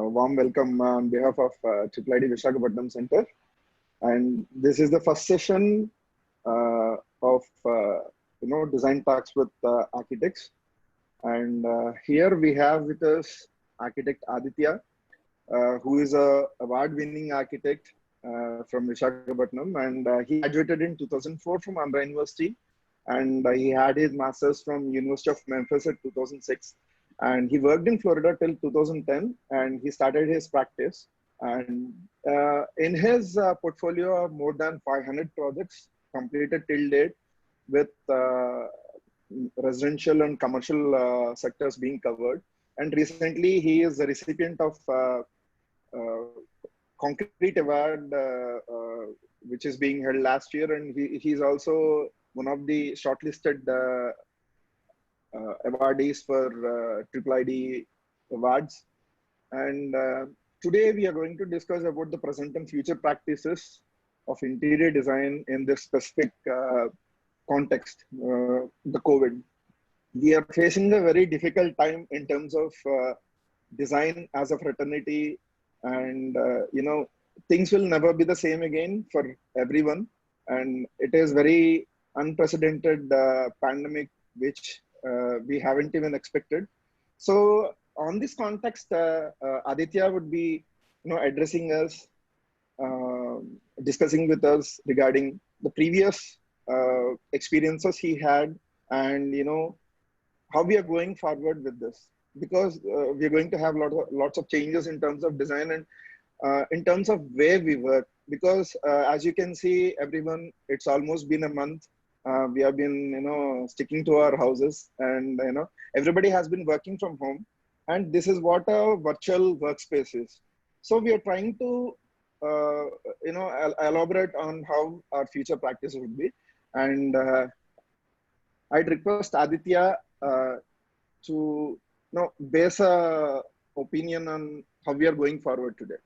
Warm welcome on behalf of IIIT Visakhapatnam Center. And this is the first session of design talks with architects. And here we have with us architect Aditya, who is a award-winning architect from Visakhapatnam, and he graduated in 2004 from Andhra University, and he had his master's from University of Memphis at 2006. And he worked in Florida till 2010, and he started his practice. And in his portfolio are more than 500 projects completed till date, with residential and commercial sectors being covered. And recently, he is the recipient of Concrete Award, which is being held last year, and he's also one of the shortlisted awardees for IIIT Awards. And today we are going to discuss about the present and future practices of interior design in this specific context, the COVID. We are facing a very difficult time in terms of design as a fraternity, and things will never be the same again for everyone. And it is very unprecedented pandemic, which we haven't even expected. So on this context, Aditya would be addressing us, discussing with us regarding the previous experiences he had, and how we are going forward with this, because we are going to have lots of changes in terms of design and in terms of where we work, because as you can see, everyone, it's almost been a month. We have been, sticking to our houses, and everybody has been working from home, and this is what a virtual workspace is. So we are trying to, elaborate on how our future practice would be, and I'd request Aditya to base a opinion on how we are going forward today.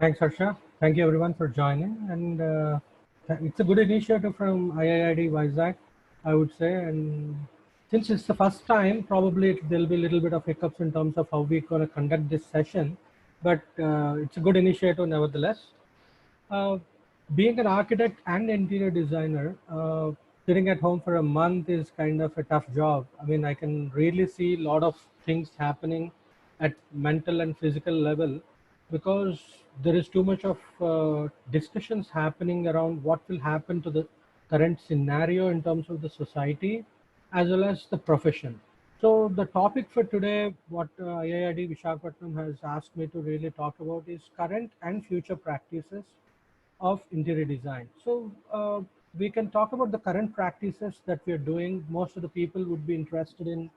Thanks, Harsha. Thank you everyone for joining, and it's a good initiative from IIIT Vizag, I would say. And since it's the first time, probably there'll be a little bit of hiccups in terms of how we're going to conduct this session, but it's a good initiative nevertheless. Being an architect and interior designer, sitting at home for a month is kind of a tough job. I mean, I can really see a lot of things happening at mental and physical level, because there is too much of discussions happening around what will happen to the current scenario in terms of the society as well as the profession. So the topic for today, what IIIT Visakhapatnam has asked me to really talk about, is current and future practices of interior design. So we can talk about the current practices that we are doing. Most of the people would be interested in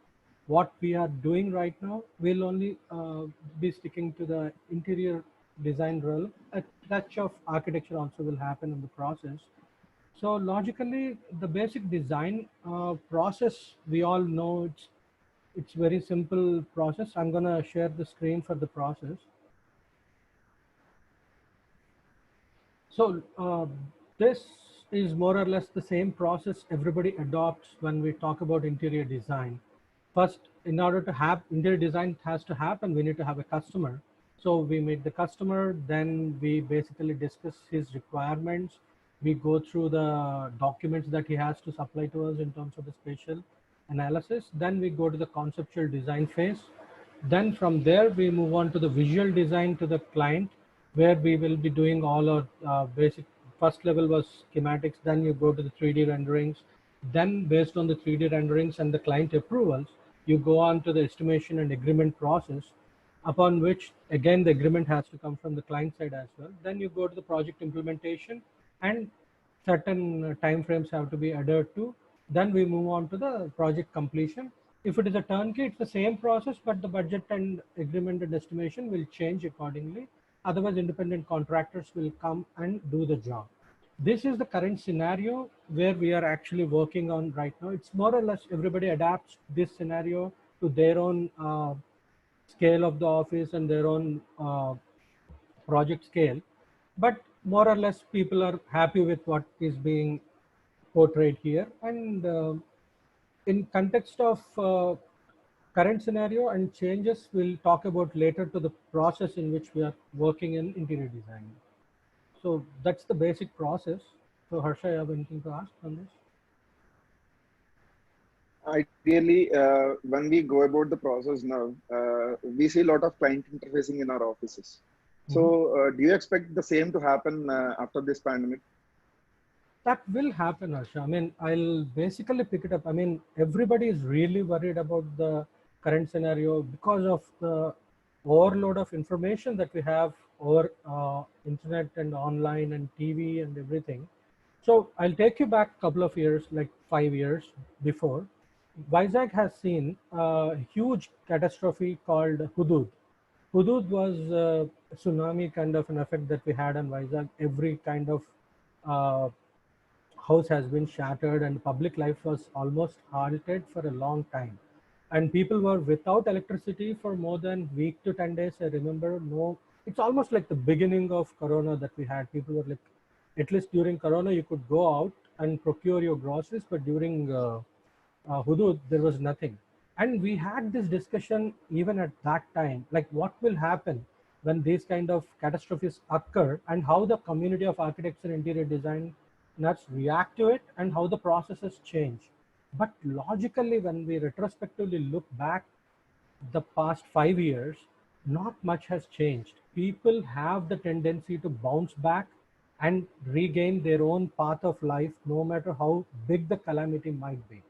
what we are doing right now. We'll only be sticking to the interior design role. A touch of architecture also will happen in the process. So logically, the basic design process, we all know it's very simple process. I'm gonna share the screen for the process. So this is more or less the same process everybody adopts when we talk about interior design. First, in order to have interior design has to happen, we need to have a customer. So we meet the customer, then we basically discuss his requirements. We go through the documents that he has to supply to us in terms of the spatial analysis. Then we go to the conceptual design phase. Then from there, we move on to the visual design to the client, where we will be doing all our basic. First level was schematics, then you go to the 3D renderings. Then based on the 3D renderings and the client approvals, you go on to the estimation and agreement process, upon which again the agreement has to come from the client side as well. Then you go to the project implementation, and certain timeframes have to be adhered to. Then we move on to the project completion. If it is a turnkey, it's the same process, but the budget and agreement and estimation will change accordingly. Otherwise, independent contractors will come and do the job. This is the current scenario where we are actually working on right now. It's more or less everybody adapts this scenario to their own scale of the office and their own project scale. But more or less people are happy with what is being portrayed here. And in context of current scenario and changes we'll talk about later to the process in which we are working in interior design. So that's the basic process. So Harsha, you have anything to ask on this? Ideally, when we go about the process now, we see a lot of client interfacing in our offices. So, do you expect the same to happen after this pandemic? That will happen, Harsha. I mean, I'll basically pick it up. I mean, everybody is really worried about the current scenario because of the overload of information that we have over internet and online and TV and everything. So I'll take you back a couple of years, like 5 years before. Vizag has seen a huge catastrophe called Hudud. Hudud was a tsunami kind of an effect that we had on Vizag. Every kind of uh, house has been shattered and public life was almost halted for a long time. And people were without electricity for more than week to 10 days. I remember, no, it's almost like the beginning of Corona that we had. People were like, at least during Corona, you could go out and procure your groceries, but during Hudud, there was nothing. And we had this discussion even at that time, like what will happen when these kind of catastrophes occur and how the community of architects and interior designers react to it and how the processes change. But logically, when we retrospectively look back the past 5 years, not much has changed. People have the tendency to bounce back and regain their own path of life, no matter how big the calamity might be.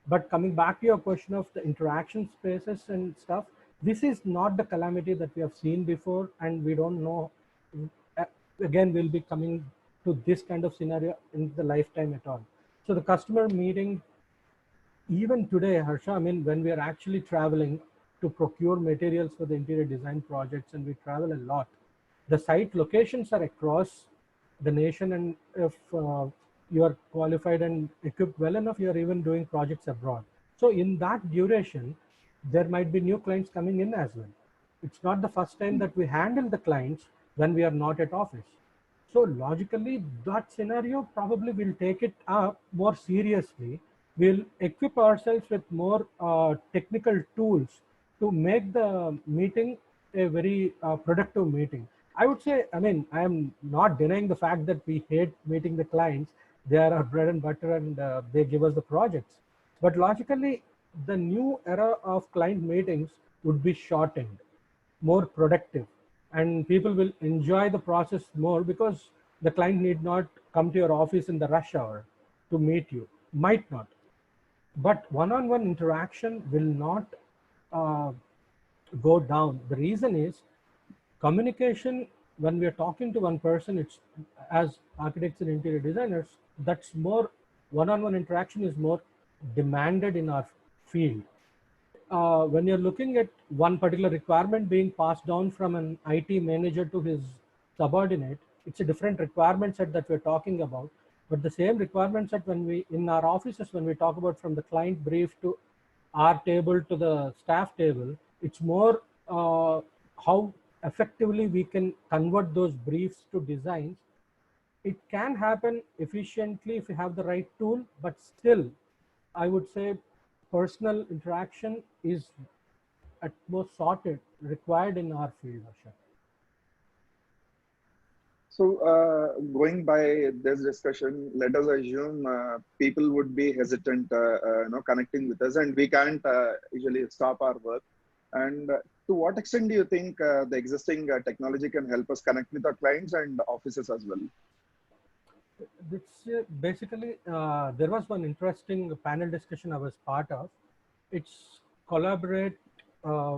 But coming back to your question of the interaction spaces and stuff, this is not the calamity that we have seen before, and we don't know. uh, Again, we'll be coming to this kind of scenario in the lifetime at all. So the customer meeting, even today, Harsha, I mean, when we are actually traveling to procure materials for the interior design projects, and we travel a lot, the site locations are across the nation. And if you are qualified and equipped well enough, you are even doing projects abroad. So in that duration, there might be new clients coming in as well. It's not the first time that we handle the clients when we are not at office. So logically, that scenario probably will take it up more seriously. We'll equip ourselves with more technical tools to make the meeting a very productive meeting. I would say, I mean, I am not denying the fact that we hate meeting the clients. They are our bread and butter, and they give us the projects. But logically, the new era of client meetings would be shortened, more productive, and people will enjoy the process more because the client need not come to your office in the rush hour to meet you. Might not, but one-on-one interaction will not uh, go down. The reason is communication. When we are talking to one person, it's, as architects and interior designers, that's more, one-on-one interaction is more demanded in our field. When you're looking at one particular requirement being passed down from an IT manager to his subordinate, it's a different requirement set that we're talking about. But the same requirement set, when we, in our offices, when we talk about from the client brief to our table to the staff table, it's more how effectively we can convert those briefs to designs. It can happen efficiently if you have the right tool, but still, I would say personal interaction is at most sorted, required in our field, Asha. So, going by this discussion, let us assume people would be hesitant, connecting with us, and we can't usually stop our work. And to what extent do you think the existing technology can help us connect with our clients and offices as well? It's basically, there was one interesting panel discussion I was part of. It's collaborate.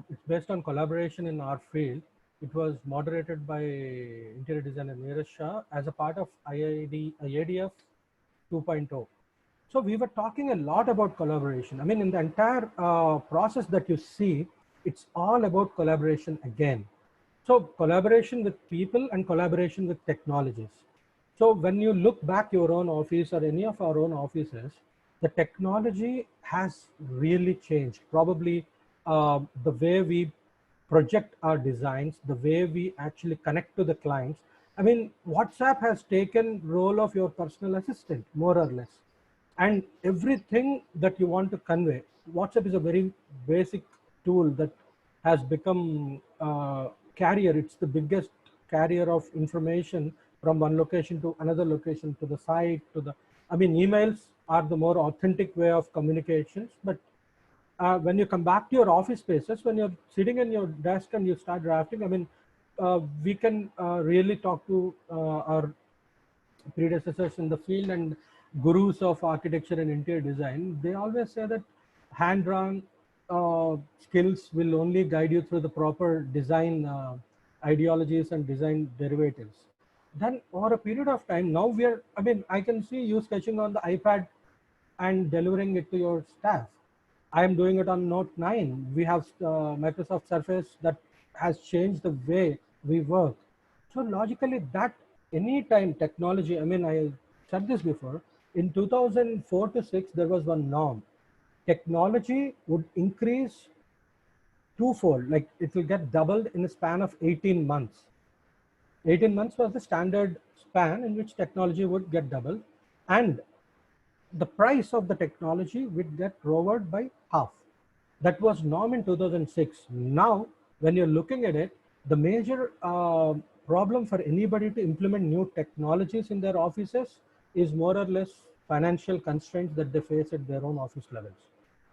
It's based on collaboration in our field. It was moderated by interior designer Neeraj Shah as a part of IADF 2.0. So we were talking a lot about collaboration. I mean, in the entire process that you see, it's all about collaboration again. So collaboration with people and collaboration with technologies. So when you look back your own office or any of our own offices, the technology has really changed. Probably the way we project our designs, the way we actually connect to the clients. I mean, WhatsApp has taken role of your personal assistant, more or less. And everything that you want to convey, WhatsApp is a very basic tool that has become carrier. It's the biggest carrier of information from one location to another location, to the site, to the, I mean, emails are the more authentic way of communications, but when you come back to your office spaces, when you're sitting in your desk and you start drafting, I mean, we can really talk to our predecessors in the field and gurus of architecture and interior design. They always say that hand-drawn skills will only guide you through the proper design ideologies and design derivatives. Then over a period of time, now we are, I mean, I can see you sketching on the iPad and delivering it to your staff. I am doing it on Note 9. We have Microsoft Surface that has changed the way we work. So logically, that anytime technology, I mean, I said this before, in 2004 to 6, there was one norm. Technology would increase twofold, like it will get doubled in a span of 18 months. 18 months was the standard span in which technology would get doubled, and the price of the technology would get lowered by half. That was norm in 2006. Now, when you're looking at it, the major problem for anybody to implement new technologies in their offices is more or less financial constraints that they face at their own office levels.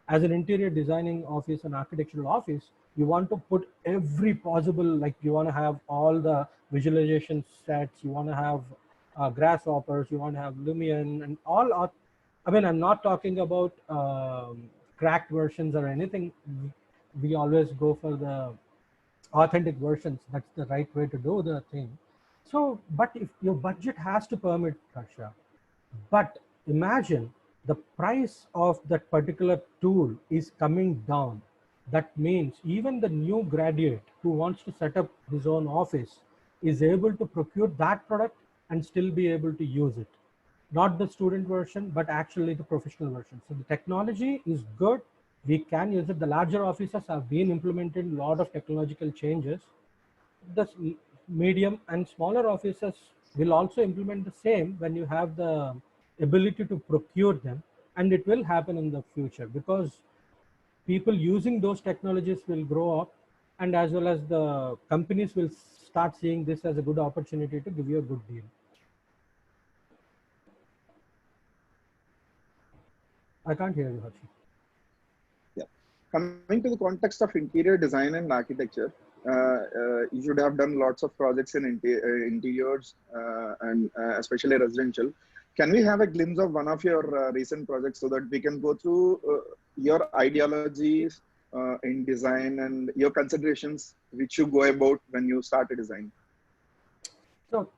As an interior designing office and architectural office, you want to put every possible, like you want to have all the visualization sets, you want to have grasshoppers, you want to have Lumion and all. I mean, I'm not talking about cracked versions or anything. We always go for the authentic versions. That's the right way to do the thing. So, but if your budget has to permit, Harsha, but imagine the price of that particular tool is coming down. That means even the new graduate who wants to set up his own office is able to procure that product and still be able to use it. Not the student version, but actually the professional version. So the technology is good. We can use it. The larger offices have been implemented a lot of technological changes. The medium and smaller offices will also implement the same when you have the ability to procure them, and it will happen in the future because people using those technologies will grow up, and as well as the companies will start seeing this as a good opportunity to give you a good deal. I can't hear you, Harshi. Yeah. Coming to the context of interior design and architecture, you should have done lots of projects in interiors and especially residential. Can we have a glimpse of one of your recent projects so that we can go through your ideologies in design and your considerations which you go about when you start a design? So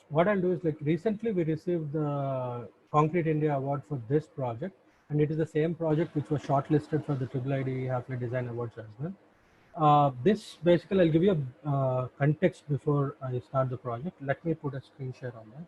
what I'll do is, like, recently we received the Concrete India Award for this project, and it is the same project which was shortlisted for the IIID Halfway Design Awards as well. This basically, I'll give you a context before I start the project. Let me put a screen share on that.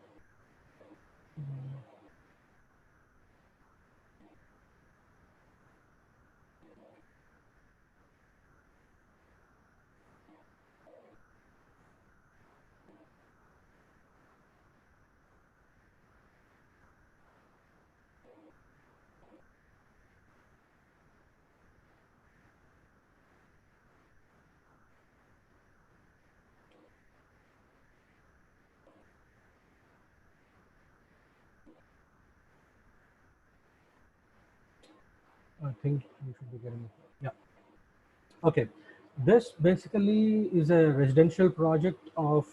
I think you should be getting it. Yeah. Okay. This basically is a residential project of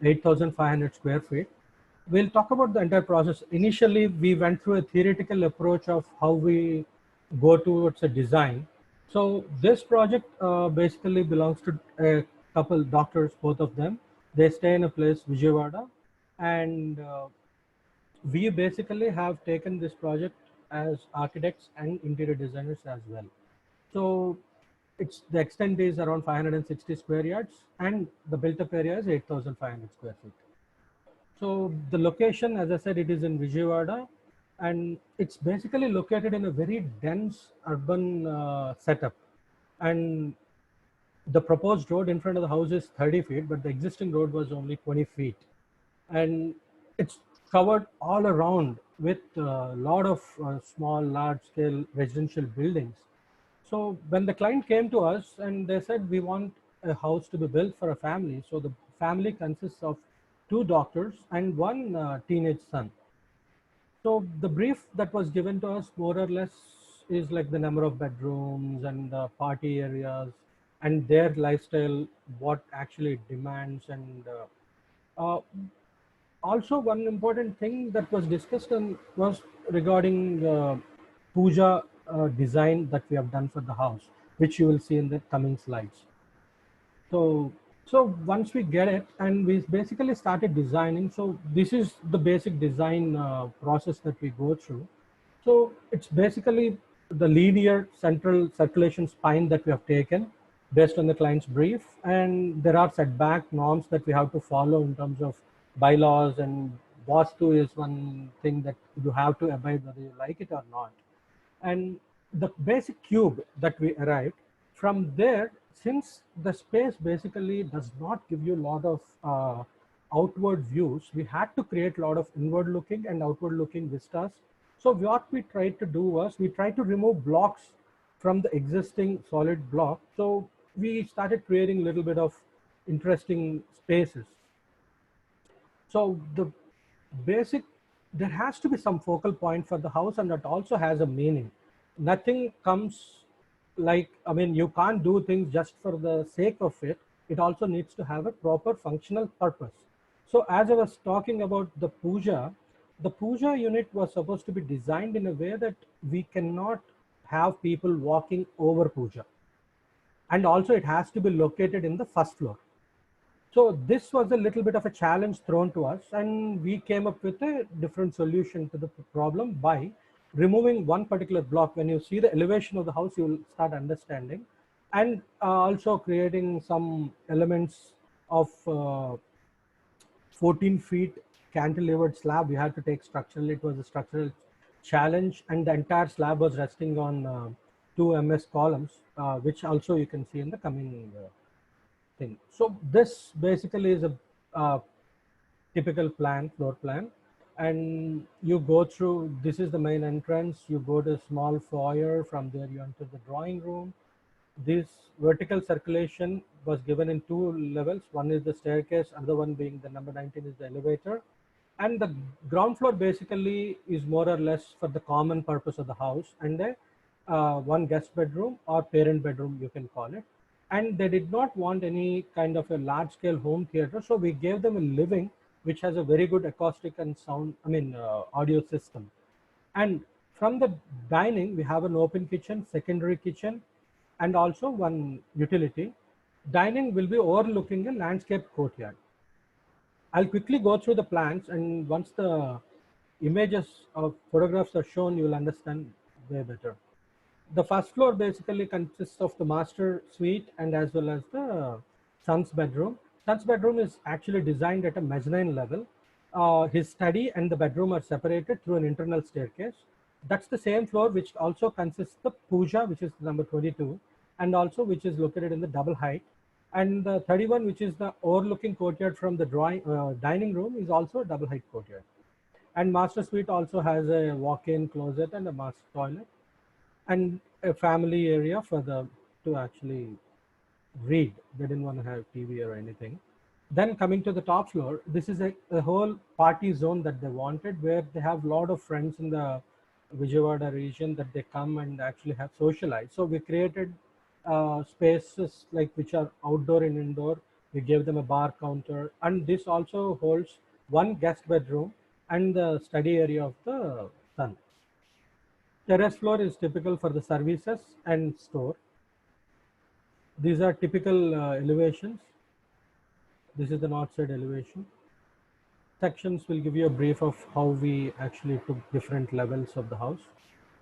8,500 square feet. We'll talk about the entire process. Initially, we went through a theoretical approach of how we go towards a design. So this project basically belongs to a couple doctors, both of them. They stay in a place, Vijayawada, and we basically have taken this project as architects and interior designers as well. So it's, the extent is around 560 square yards and the built up area is 8,500 square feet. So the location, as I said, it is in Vijayawada, and it's basically located in a very dense urban setup. And the proposed road in front of the house is 30 feet, but the existing road was only 20 feet. And it's covered all around with a lot of small, large scale residential buildings. So when the client came to us and they said, we want a house to be built for a family. So the family consists of two doctors and one teenage son. So the brief that was given to us more or less is like the number of bedrooms and the party areas and their lifestyle, what actually it demands. And also one important thing that was discussed and was regarding puja design that we have done for the house, which you will see in the coming slides. So, so once we get it and we basically started designing, so this is the basic design process that we go through. So it's basically the linear central circulation spine that we have taken based on the client's brief. And there are setback norms that we have to follow in terms of bylaws, and Vastu is one thing that you have to abide whether you like it or not. And the basic cube that we arrived from there, since the space basically does not give you a lot of outward views, we had to create a lot of inward looking and outward looking vistas. So what we tried to do was we tried to remove blocks from the existing solid block. So we started creating a little bit of interesting spaces. So the basic, there has to be some focal point for the house, and that also has a meaning. Nothing comes like, I mean, you can't do things just for the sake of it. It also needs to have a proper functional purpose. So as I was talking about the puja unit was supposed to be designed in a way that we cannot have people walking over puja. And also it has to be located in the first floor. So this was a little bit of a challenge thrown to us, and we came up with a different solution to the problem by removing one particular block. When you see the elevation of the house, you will start understanding, and also creating some elements of 14 feet cantilevered slab. We had to take structural, it was a structural challenge, and the entire slab was resting on two MS columns, which also you can see in the coming thing. So this basically is a typical plan, floor plan, and you go through, this is the main entrance, you go to a small foyer, from there you enter the drawing room. This vertical circulation was given in two levels. One is the staircase, other one being the number 19 is the elevator. And the ground floor basically is more or less for the common purpose of the house, and a one guest bedroom or parent bedroom, you can call it. And they did not want any kind of a large scale home theater, so we gave them a living which has a very good acoustic and sound, audio system. And from the dining, we have an open kitchen, secondary kitchen, and also one utility. Dining will be overlooking a landscape courtyard. I'll quickly go through the plans, and once the images of photographs are shown, you will understand way better. The first floor basically consists of the master suite and as well as the son's bedroom. Son's bedroom is actually designed at a mezzanine level. His study and the bedroom are separated through an internal staircase. That's the same floor which also consists the puja, which is number 22, and also which is located in the double height. And the 31, which is the overlooking courtyard from the dining room, is also a double height courtyard. And master suite also has a walk-in closet and a master toilet, and a family area for the to actually read. They didn't want to have TV or anything. Then coming to the top floor, this is a whole party zone that they wanted, where they have a lot of friends in the Vijayawada region that they come and actually have socialized. So we created spaces like which are outdoor and indoor. We gave them a bar counter, and this also holds one guest bedroom and the study area of the son. Terrace floor is typical for the services and store. These are typical elevations. This is the north side elevation. Sections will give you a brief of how we actually took different levels of the house.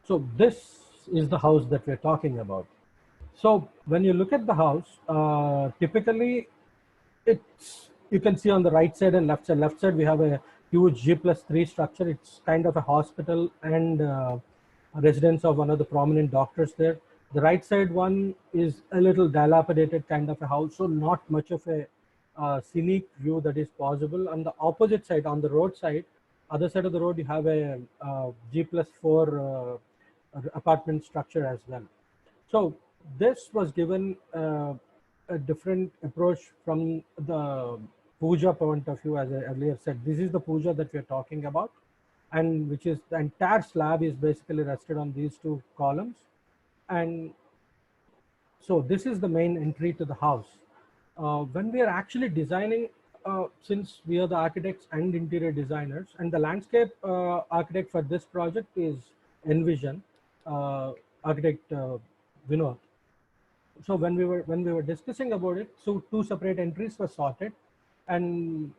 So this is the house that we're talking about. So when you look at the house, typically it's, you can see on the right side and left side. Left side we have a huge G+3 structure. It's kind of a hospital and a residence of one of the prominent doctors there. The right side one is a little dilapidated kind of a house, so not much of a scenic view that is possible. On the opposite side, on the road side, other side of the road, you have a G+4 apartment structure as well. So this was given a different approach from the puja point of view. As I earlier said, this is the puja that we are talking about, and which is the entire slab is basically rested on these two columns. And so this is the main entry to the house. When we are actually designing, since we are the architects and interior designers, and the landscape architect for this project is Envision, architect Vinod. So when we were discussing about it, so two separate entries were sorted, and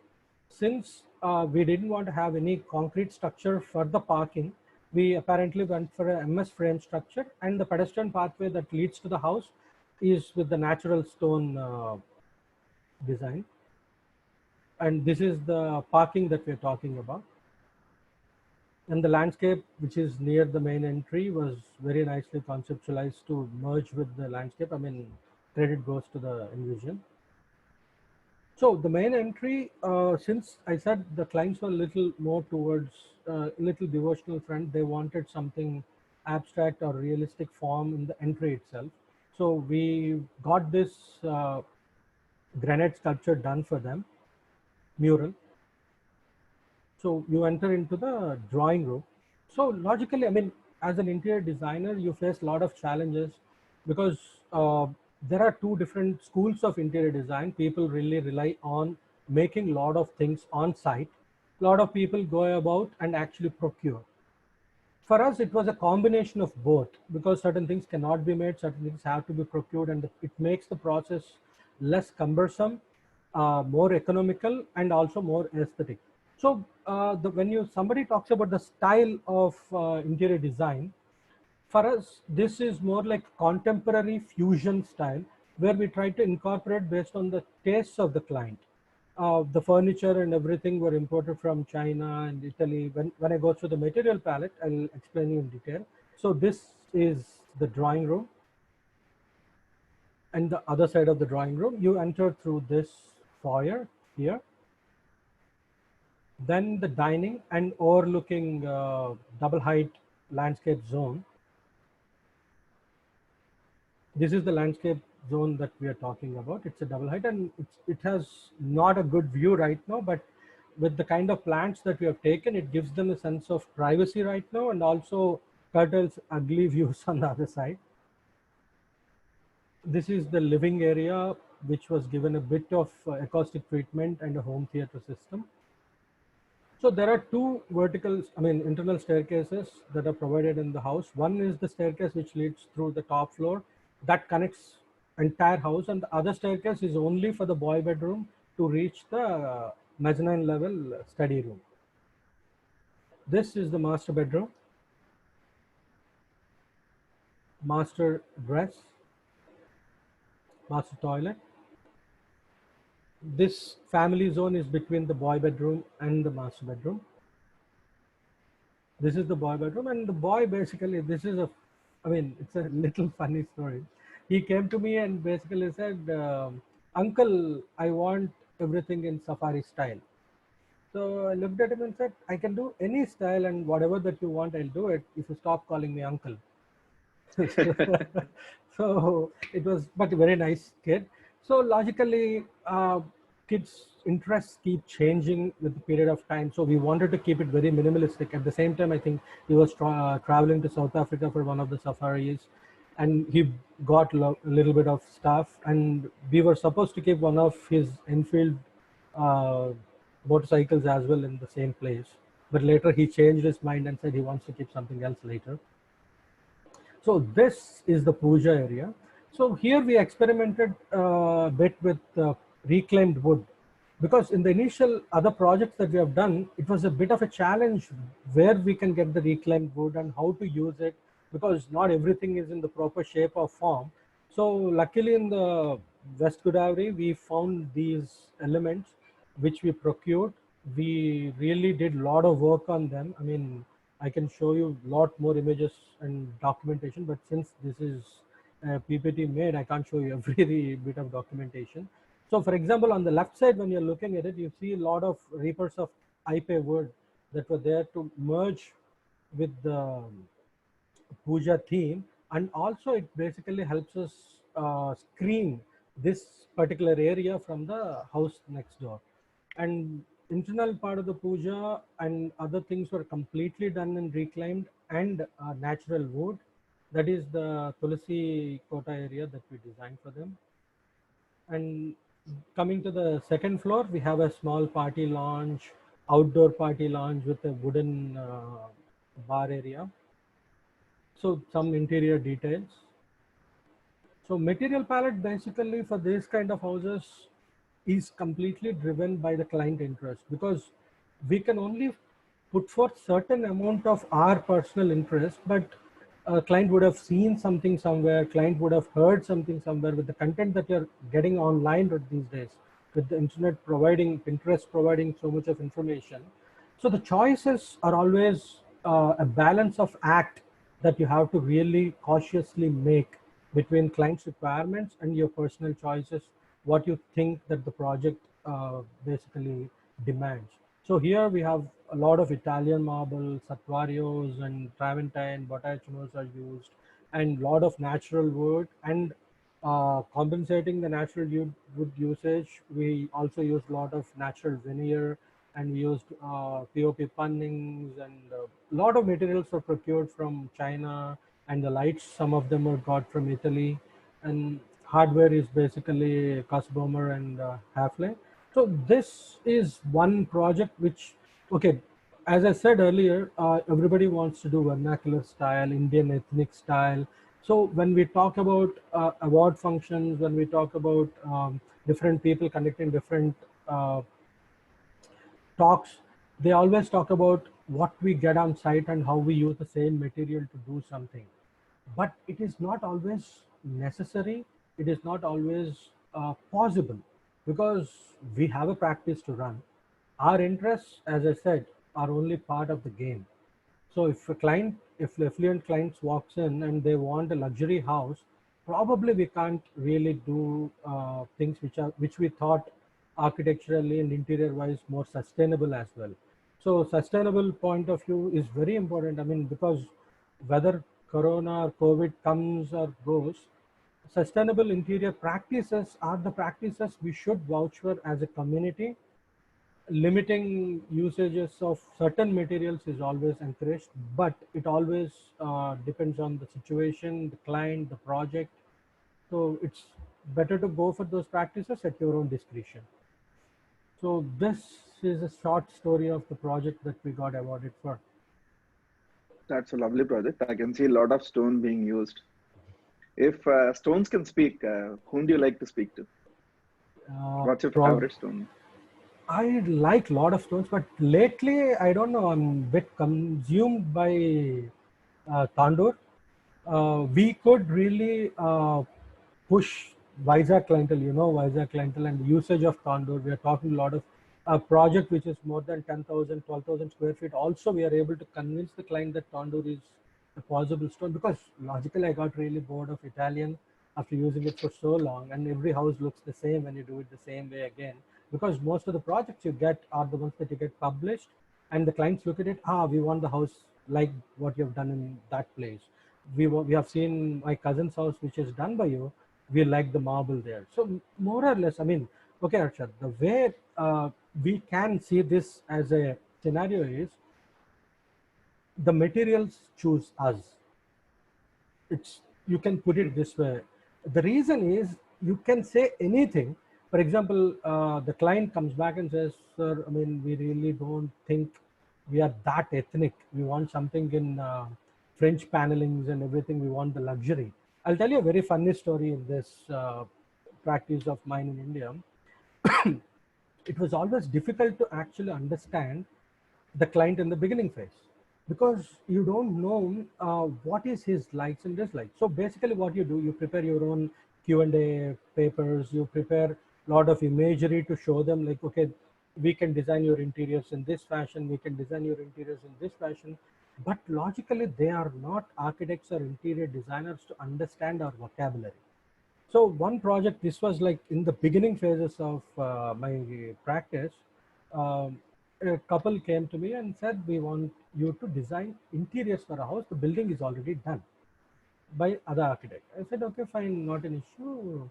since we didn't want to have any concrete structure for the parking, we apparently went for a MS frame structure, and the pedestrian pathway that leads to the house is with the natural stone design. And this is the parking that we're talking about. And the landscape, which is near the main entry, was very nicely conceptualized to merge with the landscape. I mean, credit goes to the Envision. So the main entry, since I said the clients were a little more towards little devotional front, they wanted something abstract or realistic form in the entry itself. So we got this granite sculpture done for them, mural. So you enter into the drawing room. So logically, I mean, as an interior designer, you face a lot of challenges because there are two different schools of interior design. People really rely on making a lot of things on site. A lot of people go about and actually procure. For us, it was a combination of both, because certain things cannot be made, certain things have to be procured, and it makes the process less cumbersome, more economical, and also more aesthetic. So when somebody talks about the style of interior design, for us, this is more like contemporary fusion style, where we try to incorporate based on the tastes of the client. The furniture and everything were imported from China and Italy. When I go through the material palette, I'll explain you in detail. So this is the drawing room. And the other side of the drawing room, you enter through this foyer here. Then the dining and overlooking double height landscape zone. This is the landscape zone that we are talking about. It's a double height, and it has not a good view right now, but with the kind of plants that we have taken, it gives them a sense of privacy right now, and also curtails ugly views on the other side. This is the living area, which was given a bit of acoustic treatment and a home theater system. So there are two internal staircases that are provided in the house. One is the staircase which leads through the top floor that connects entire house, and the other staircase is only for the boy bedroom to reach the mezzanine level study room. This is the master bedroom, master dress, master toilet. This family zone is between the boy bedroom and the master bedroom. This is the boy bedroom, and the boy basically, it's a little funny story. He came to me and basically said, Uncle, I want everything in safari style. So I looked at him and said, I can do any style, and whatever that you want, I'll do it if you stop calling me uncle. So it was, but a very nice kid. So logically, kids' interests keep changing with the period of time. So we wanted to keep it very minimalistic. At the same time, I think he was traveling to South Africa for one of the safaris, and he got a little bit of stuff. And we were supposed to keep one of his Enfield motorcycles as well in the same place. But later he changed his mind and said he wants to keep something else later. So this is the puja area. So here we experimented a bit with reclaimed wood, because in the initial other projects that we have done, it was a bit of a challenge where we can get the reclaimed wood and how to use it, because not everything is in the proper shape or form. So luckily in the West Godavari, we found these elements which we procured. We really did a lot of work on them. I mean, I can show you a lot more images and documentation, but since this is a PPT made, I can't show you every bit of documentation. So for example, on the left side, when you're looking at it, you see a lot of reapers of Ipe wood that were there to merge with the puja theme. And also it basically helps us screen this particular area from the house next door. And internal part of the puja and other things were completely done in reclaimed and natural wood. That is the Tulsi Kota area that we designed for them. And coming to the second floor, we have a small party lounge, outdoor party lounge with a wooden bar area. So some interior details. So material palette basically for this kind of houses is completely driven by the client interest, because we can only put forth certain amount of our personal interest, but a client would have seen something somewhere, client would have heard something somewhere. With the content that you're getting online these days, with the internet providing, Pinterest providing so much of information. So the choices are always a balance of act that you have to really cautiously make between client's requirements and your personal choices, what you think that the project basically demands. So here we have a lot of Italian marble, Satvarios and Travertine, Botticellos are used, and lot of natural wood. And compensating the natural wood usage, we also use a lot of natural veneer, and we used POP punnings, and a lot of materials were procured from China, and the lights, some of them were got from Italy, and hardware is basically Cusbomer and Hafele. So this is one project which, okay, as I said earlier, everybody wants to do vernacular style, Indian ethnic style. So when we talk about award functions, when we talk about different people conducting different uh, talks, they always talk about what we get on site and how we use the same material to do something. But it is not always necessary. It is not always possible, because we have a practice to run. Our interests, as I said, are only part of the game. So if the affluent clients walks in and they want a luxury house, probably we can't really do things which we thought architecturally and interior wise more sustainable as well. So sustainable point of view is very important. I mean, because whether Corona or COVID comes or goes, sustainable interior practices are the practices we should vouch for as a community. Limiting usages of certain materials is always encouraged, but it always depends on the situation, the client, the project. So it's better to go for those practices at your own discretion. So this is a short story of the project that we got awarded for. That's a lovely project. I can see a lot of stone being used. If stones can speak, whom do you like to speak to? Uh, What's your prob- favorite stone? I like a lot of stones, but lately I don't know. I'm a bit consumed by Tandoor. We could really push Vizag clientele, Vizag clientele and usage of Tandoor. We are talking a lot of a project which is more than 10,000, 12,000 square feet. Also, we are able to convince the client that Tandoor is a possible stone, because logically I got really bored of Italian after using it for so long, and every house looks the same when you do it the same way again, because most of the projects you get are the ones that you get published, and the clients look at it, we want the house like what you have done in that place. We have seen my cousin's house which is done by you, we like the marble there. So more or less, I mean, okay, Arshad, the way we can see this as a scenario is the materials choose us. It's, you can put it this way. The reason is you can say anything. For example, the client comes back and says, sir, I mean, we really don't think we are that ethnic. We want something in French panelings and everything. We want the luxury. I'll tell you a very funny story in this practice of mine in India. It was always difficult to actually understand the client in the beginning phase, because you don't know what is his likes and dislikes. So basically what you do, you prepare your own Q&A papers, you prepare a lot of imagery to show them like, okay, we can design your interiors in this fashion, we can design your interiors in this fashion. But logically they are not architects or interior designers to understand our vocabulary. So one project, this was like in the beginning phases of my practice. A couple came to me and said, we want you to design interiors for a house. The building is already done. by other architect. I said, okay, fine, not an issue.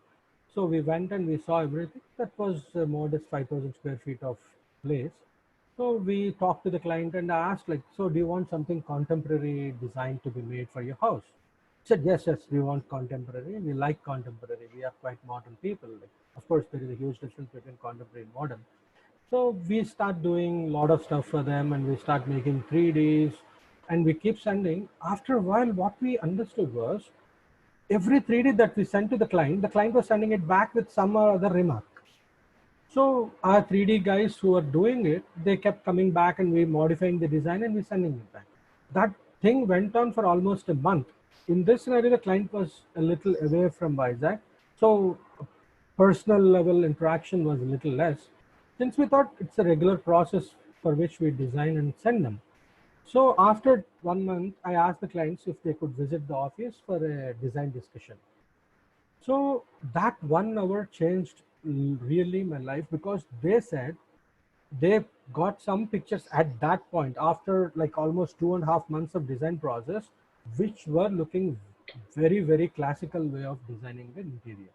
So we went and we saw everything. That was a modest 5,000 square feet of place. So we talked to the client and I asked, like, so do you want something contemporary design to be made for your house? He said, yes, yes, we want contemporary. We like contemporary. We are quite modern people. Like, of course, there is a huge difference between contemporary and modern. So we start doing a lot of stuff for them and we start making 3Ds and we keep sending. After a while, what we understood was every 3D that we sent to the client was sending it back with some other remark. So our 3D guys who are doing it, they kept coming back and we modifying the design and we sending it back. That thing went on for almost a month. In this scenario, the client was a little away from Vizag. So personal level interaction was a little less. Since we thought it's a regular process for which we design and send them. So after 1 month, I asked the clients if they could visit the office for a design discussion. So that 1 hour changed really my life because they said they got some pictures at that point after like almost 2.5 months of design process, which were looking very, very classical way of designing the interior.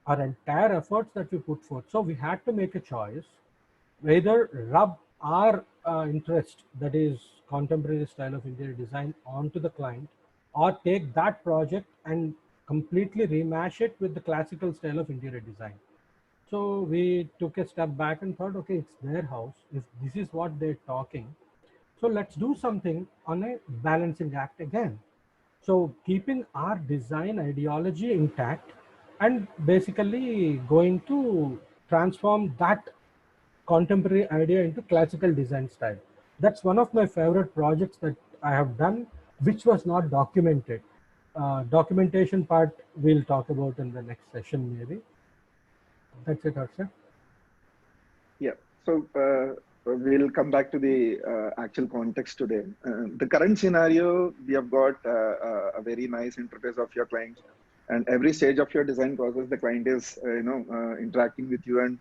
Our entire efforts that we put forth. So we had to make a choice, whether rub our interest, that is contemporary style of interior design, onto the client, or take that project and completely remash it with the classical style of interior design. So we took a step back and thought, okay, it's their house. If this is what they're talking, so let's do something on a balancing act again. So keeping our design ideology intact and basically going to transform that contemporary idea into classical design style. That's one of my favorite projects that I have done, which was not documented. Documentation part we'll talk about in the next session maybe. That's it, Harsha. Yeah. So we'll come back to the actual context today. The current scenario, we have got a very nice interface of your client, and every stage of your design process, the client is interacting with you, and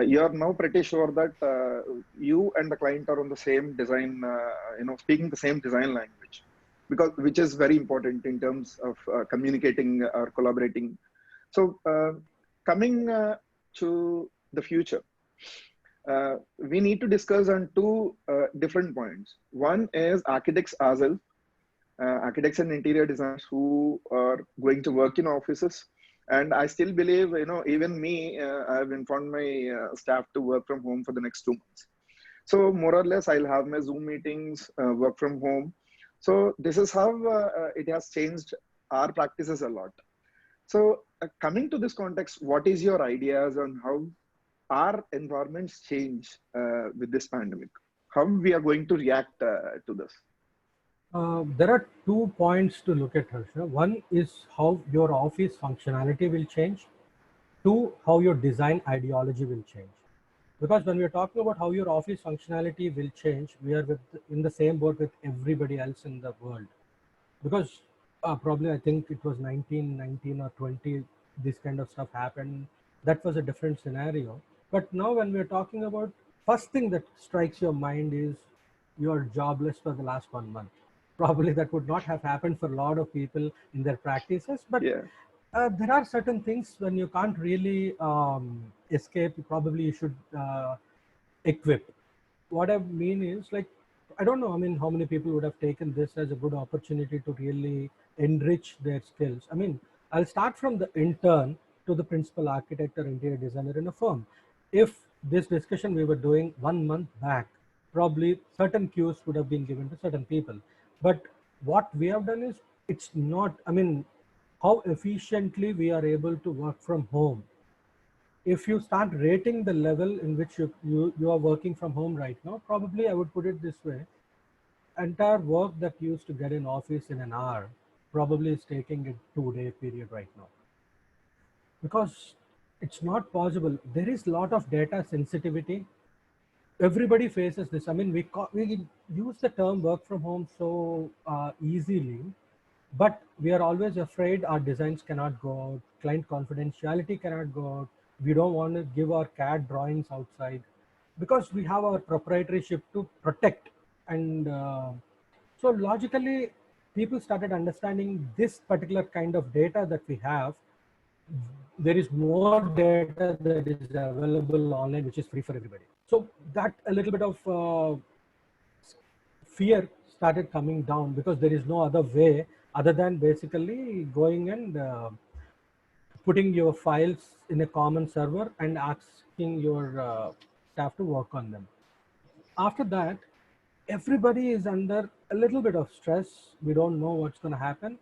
you are now pretty sure that you and the client are on the same design, speaking the same design language, because which is very important in terms of communicating or collaborating. So coming to the future, we need to discuss on two different points. One is architects as well, architects and interior designers who are going to work in offices. And I still believe, even me, I've informed my staff to work from home for the next 2 months. So more or less, I'll have my Zoom meetings, work from home. So this is how it has changed our practices a lot. So coming to this context, what is your ideas on how our environments change with this pandemic? How we are going to react to this? There are 2 points to look at, Harsha. One is how your office functionality will change. Two, how your design ideology will change. Because when we're talking about how your office functionality will change, we are in the same boat with everybody else in the world. Because probably I think it was 1919 or 20, this kind of stuff happened. That was a different scenario. But now when we're talking about, first thing that strikes your mind is you're jobless for the last 1 month. Probably that would not have happened for a lot of people in their practices, but Yeah. there are certain things when you can't really escape, probably you should equip. What I mean is, like, I don't know, I mean, how many people would have taken this as a good opportunity to really enrich their skills. I mean, I'll start from the intern to the principal architect or interior designer in a firm. If this discussion we were doing 1 month back, probably certain cues would have been given to certain people. But what we have done is, it's not, I mean, how efficiently we are able to work from home. If you start rating the level in which you are working from home right now, probably I would put it this way: entire work that used to get in office in an hour probably is taking a 2-day period right now, because it's not possible. There is a lot of data sensitivity. Everybody faces this. I mean, we use the term work from home so easily, but we are always afraid our designs cannot go out, client confidentiality cannot go out. We don't want to give our CAD drawings outside because we have our proprietaryship to protect. And so logically, people started understanding this particular kind of data that we have, there is more data that is available online, which is free for everybody. So that a little bit of fear started coming down, because there is no other way other than basically going and putting your files in a common server and asking your staff to work on them. After that, everybody is under a little bit of stress. We don't know what's going to happen.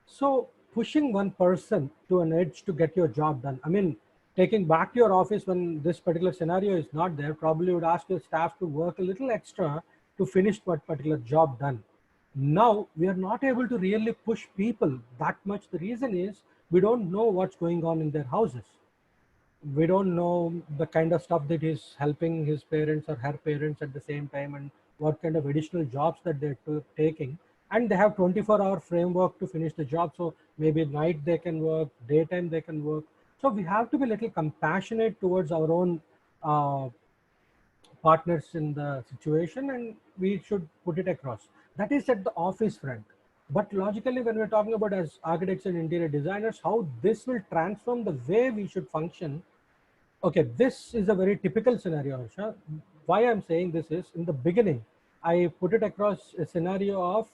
So pushing one person to an edge to get your job done. I mean, taking back to your office when this particular scenario is not there, probably would ask your staff to work a little extra to finish what particular job done. Now we are not able to really push people that much. The reason is we don't know what's going on in their houses. We don't know the kind of stuff that is helping his parents or her parents at the same time, and what kind of additional jobs that they're taking. And they have 24-hour framework to finish the job. So maybe night they can work, daytime they can work. So we have to be a little compassionate towards our own partners in the situation, and we should put it across. That is at the office front. But logically, when we're talking about as architects and interior designers, how this will transform the way we should function. Okay, this is a very typical scenario, Harsha. Why I'm saying this is, in the beginning, I put it across a scenario of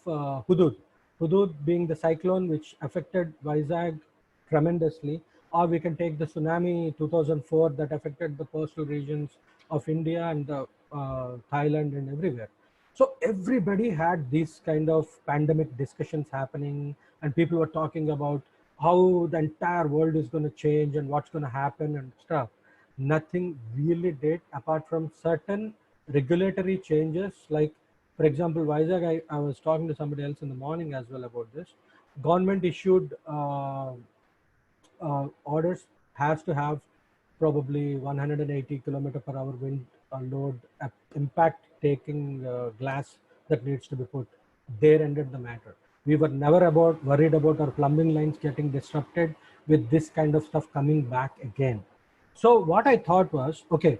Hudud. Hudud being the cyclone which affected Vizag tremendously, or we can take the tsunami 2004 that affected the coastal regions of India and Thailand and everywhere. So everybody had these kind of pandemic discussions happening, and people were talking about how the entire world is going to change and what's going to happen and stuff. Nothing really did, apart from certain regulatory changes. Like, for example, Vizag, I was talking to somebody else in the morning as well about this. Government issued orders has to have probably 180 kilometer per hour wind load impact taking glass that needs to be put. There ended the matter. We were never worried about our plumbing lines getting disrupted with this kind of stuff coming back again. So what I thought was, okay,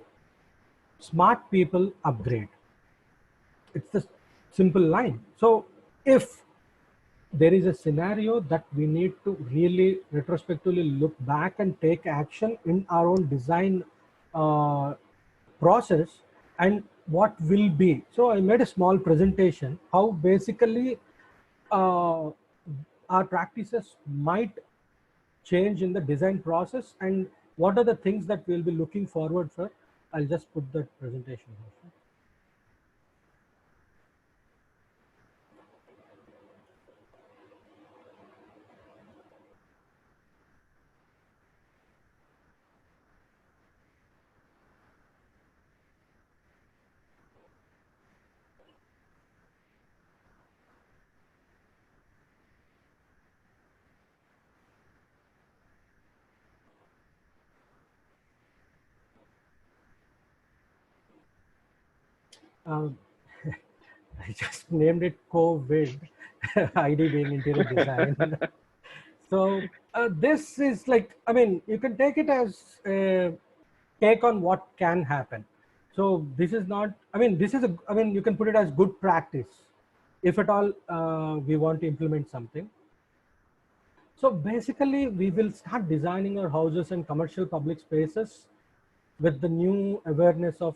smart people upgrade. It's the simple line. So if there is a scenario that we need to really retrospectively look back and take action in our own design process, and what will be. So I made a small presentation how basically our practices might change in the design process, and what are the things that we'll be looking forward for. I'll just put that presentation here. Um, I just named it COVID, ID being interior design. So this is like, I mean, you can take it as a take on what can happen. So this is not, I mean, this is a, I mean, you can put it as good practice if at all we want to implement something. So basically, we will start designing our houses and commercial public spaces with the new awareness of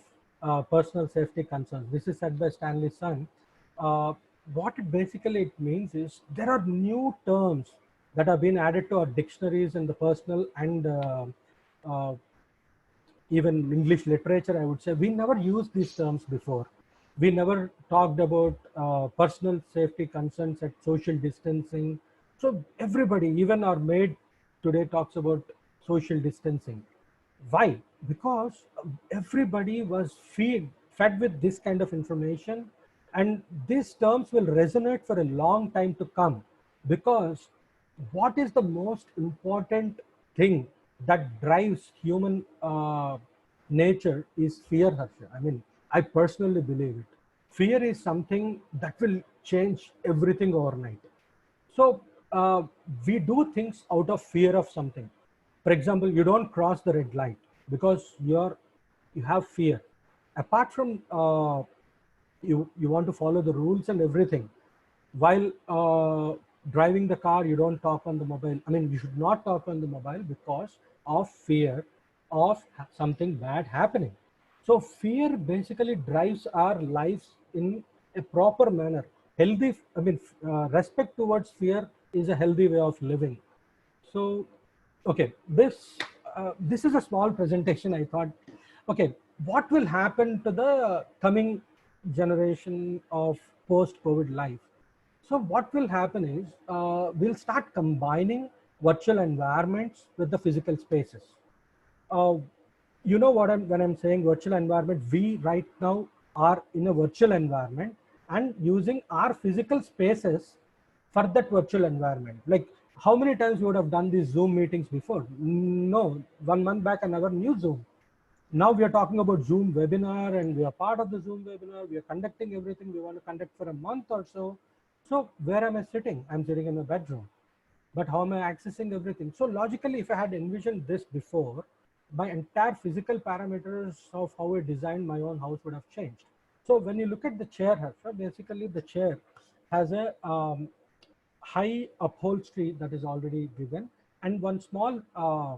personal safety concerns. This is said by Stanley Sun. Uh, what it basically it means is there are new terms that have been added to our dictionaries in the personal and uh, even English literature, I would say. We never used these terms before. We never talked about personal safety concerns at social distancing. So everybody, even our maid today talks about social distancing. Why? Because everybody was fed with this kind of information, and these terms will resonate for a long time to come. Because what is the most important thing that drives human nature is fear, Harsha. I mean, I personally believe it. Fear is something that will change everything overnight. So we do things out of fear of something. For example, you don't cross the red light because you have fear. Apart from you want to follow the rules and everything. while driving the car, you don't talk on the mobile. I mean, you should not talk on the mobile because of fear of something bad happening. So fear basically drives our lives in a proper manner. Healthy, I mean, respect towards fear is a healthy way of living. So, okay, this is a small presentation. I thought, okay, what will happen to the coming generation of post-COVID life? So, what will happen is we'll start combining virtual environments with the physical spaces. Uh, you know what when I'm saying virtual environment, we right now are in a virtual environment and using our physical spaces for that virtual environment. Like how many times you would have done these Zoom meetings before? No, 1 month back I never knew Zoom. Now we are talking about Zoom webinar and we are part of the Zoom webinar. We are conducting everything we want to conduct for a month or so. So where am I sitting? I'm sitting in the bedroom. But how am I accessing everything? So logically, if I had envisioned this before, my entire physical parameters of how I designed my own house would have changed. So when you look at the chair, Harsha, basically the chair has a high upholstery that is already given and one small uh,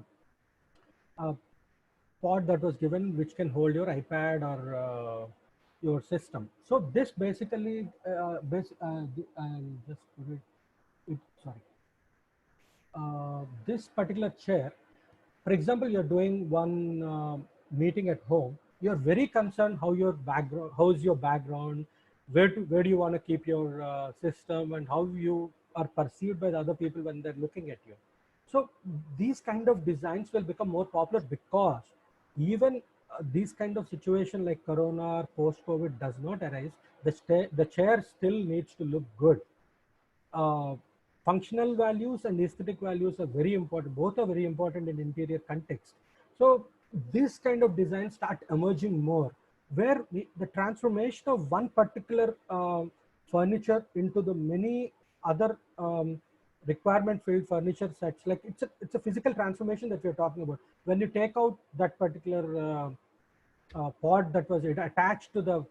pod that was given which can hold your iPad or your system. So this basically, just put it, sorry. This particular chair, for example, you're doing one meeting at home, you're very concerned how your background, how's your background, where do you want to keep your system and how you are perceived by the other people when they're looking at you. So these kind of designs will become more popular because even these kind of situation like Corona or post-COVID does not arise, the chair still needs to look good. Functional values and aesthetic values are very important. Both are very important in interior context. So this kind of design start emerging more, where the transformation of one particular furniture into the many other requirement filled furniture sets, like it's a physical transformation that we're talking about. When you take out that particular pod that was attached to the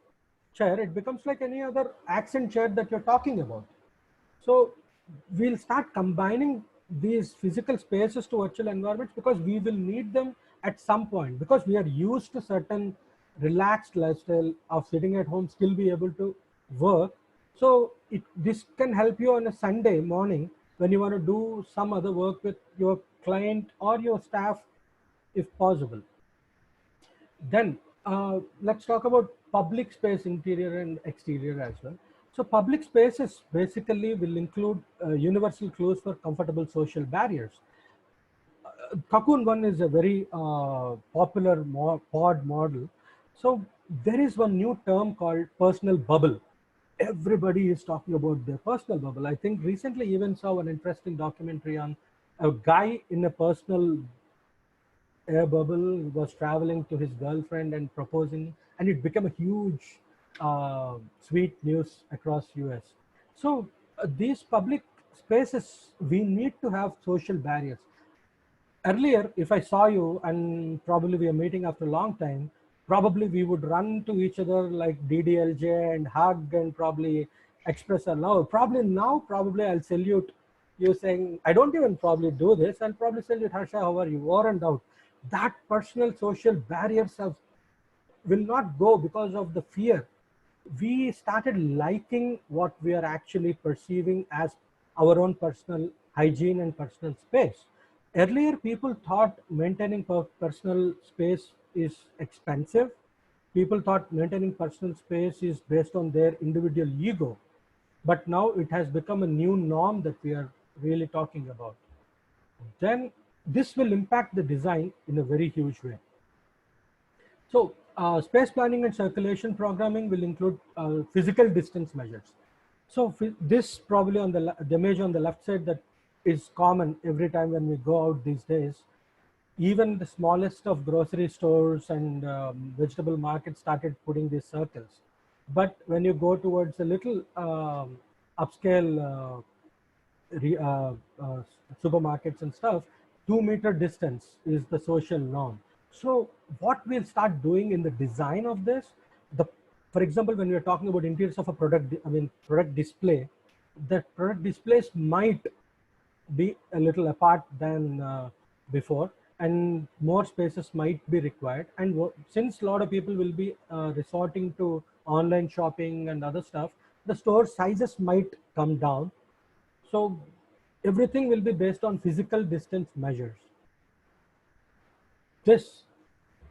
chair, it becomes like any other accent chair that you're talking about. So we'll start combining these physical spaces to virtual environments because we will need them at some point, because we are used to certain relaxed lifestyle of sitting at home, still be able to work. So this can help you on a Sunday morning when you want to do some other work with your client or your staff if possible. Then let's talk about public space interior and exterior as well. So public spaces basically will include universal clues for comfortable social barriers. Cocoon One is a very popular pod model. So there is one new term called personal bubble. Everybody is talking about their personal bubble. I think recently even saw an interesting documentary on a guy in a personal air bubble, was traveling to his girlfriend and proposing, and it became a huge sweet news across US. So these public spaces, we need to have social barriers. Earlier, if I saw you and probably we are meeting after a long time, probably we would run to each other like DDLJ and hug and probably express our love. Probably now, probably I'll salute you saying, I don't even probably do this. I'll probably salute Harsha, how are you? Over and out. That personal social barriers will not go because of the fear. We started liking what we are actually perceiving as our own personal hygiene and personal space. Earlier, people thought maintaining personal space is expensive. People thought maintaining personal space is based on their individual ego. But now it has become a new norm that we are really talking about. Then this will impact the design in a very huge way. So space planning and circulation programming will include physical distance measures. So this probably on the image on the left side that is common every time when we go out these days. Even the smallest of grocery stores and vegetable markets started putting these circles. But when you go towards a little upscale re, supermarkets and stuff, 2 meter distance is the social norm. So what we'll start doing in the design of this, for example, when we're talking about interiors of a product, I mean product display, the product displays might be a little apart than before, and more spaces might be required. And since a lot of people will be resorting to online shopping and other stuff, the store sizes might come down. So everything will be based on physical distance measures. This,